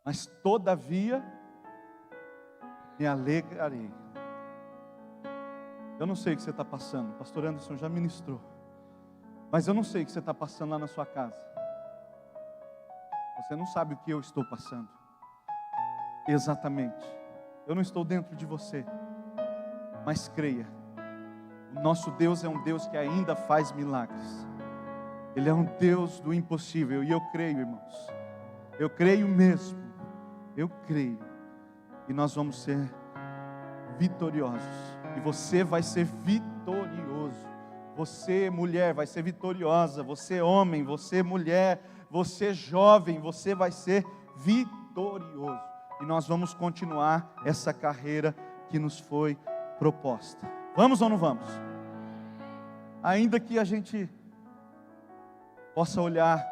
Mas todavia, me alegrarei. Eu não sei o que você está passando, o pastor Anderson já ministrou. Mas eu não sei o que você está passando lá na sua casa. Você não sabe o que eu estou passando. Exatamente. Eu não estou dentro de você. Mas creia. O nosso Deus é um Deus que ainda faz milagres. Ele é um Deus do impossível. E eu creio, irmãos. Eu creio mesmo. Eu creio. E nós vamos ser vitoriosos. E você vai ser vitorioso. Você, mulher, vai ser vitoriosa. Você, homem, você, mulher, você, jovem, você vai ser vitorioso. E nós vamos continuar essa carreira que nos foi proposta. Vamos ou não vamos? Ainda que a gente possa olhar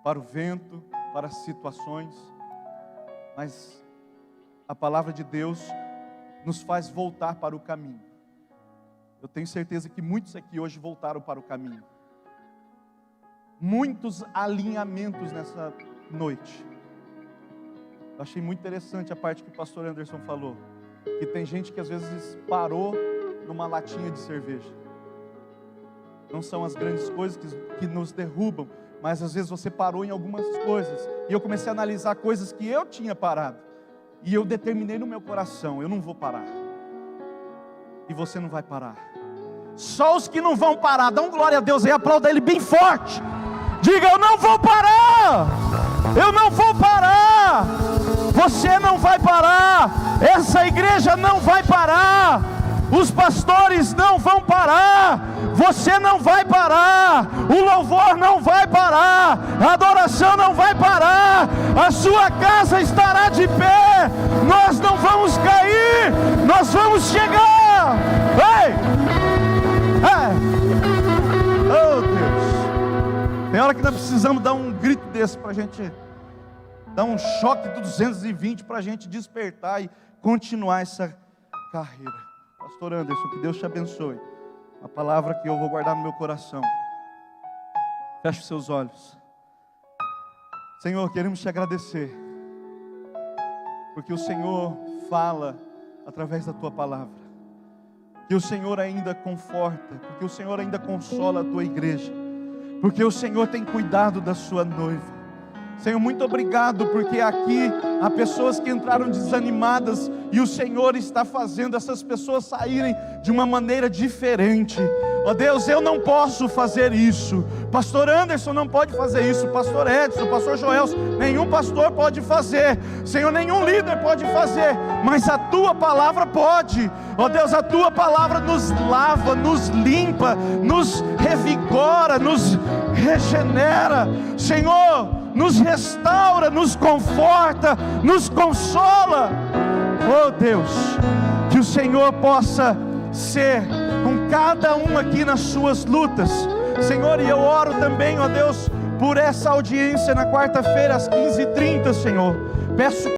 para o vento, para as situações, mas a palavra de Deus nos faz voltar para o caminho. Eu tenho certeza que muitos aqui hoje voltaram para o caminho. Muitos alinhamentos nessa noite. Eu achei muito interessante a parte que o pastor Anderson falou, que tem gente que às vezes parou numa latinha de cerveja. Não são as grandes coisas que nos derrubam, mas às vezes você parou em algumas coisas. E eu comecei a analisar coisas que eu tinha parado. E eu determinei no meu coração, eu não vou parar. E você não vai parar. Só os que não vão parar, dão glória a Deus aí, aplauda Ele bem forte. Diga, eu não vou parar. Eu não vou parar. Você não vai parar. Essa igreja não vai parar. Os pastores não vão parar. Você não vai parar. O louvor não vai parar. A adoração não vai parar. A sua casa estará de pé. Nós não vamos cair. Nós vamos chegar. Ei! Oh Deus. Tem hora que nós precisamos dar um grito desse para a gente dar um choque do 220 para a gente despertar e continuar essa carreira. Pastor Anderson, que Deus te abençoe. A palavra que eu vou guardar no meu coração. Feche os seus olhos. Senhor, queremos te agradecer, porque o Senhor fala através da tua palavra, que o Senhor ainda conforta, porque o Senhor ainda consola a tua igreja, porque o Senhor tem cuidado da sua noiva. Senhor, muito obrigado, porque aqui há pessoas que entraram desanimadas e o Senhor está fazendo essas pessoas saírem de uma maneira diferente. Ó Deus, eu não posso fazer isso. Pastor Anderson não pode fazer isso. Pastor Edson, Pastor Joelson, nenhum pastor pode fazer. Senhor, nenhum líder pode fazer. Mas a tua palavra pode. Ó Deus, a tua palavra nos lava, nos limpa, nos revigora, nos regenera. Senhor, nos restaura, nos conforta, nos consola. Oh Deus, que o Senhor possa ser com cada um aqui nas suas lutas, Senhor. E eu oro também, ó Deus, por essa audiência na quarta-feira às 15h30, Senhor. Peço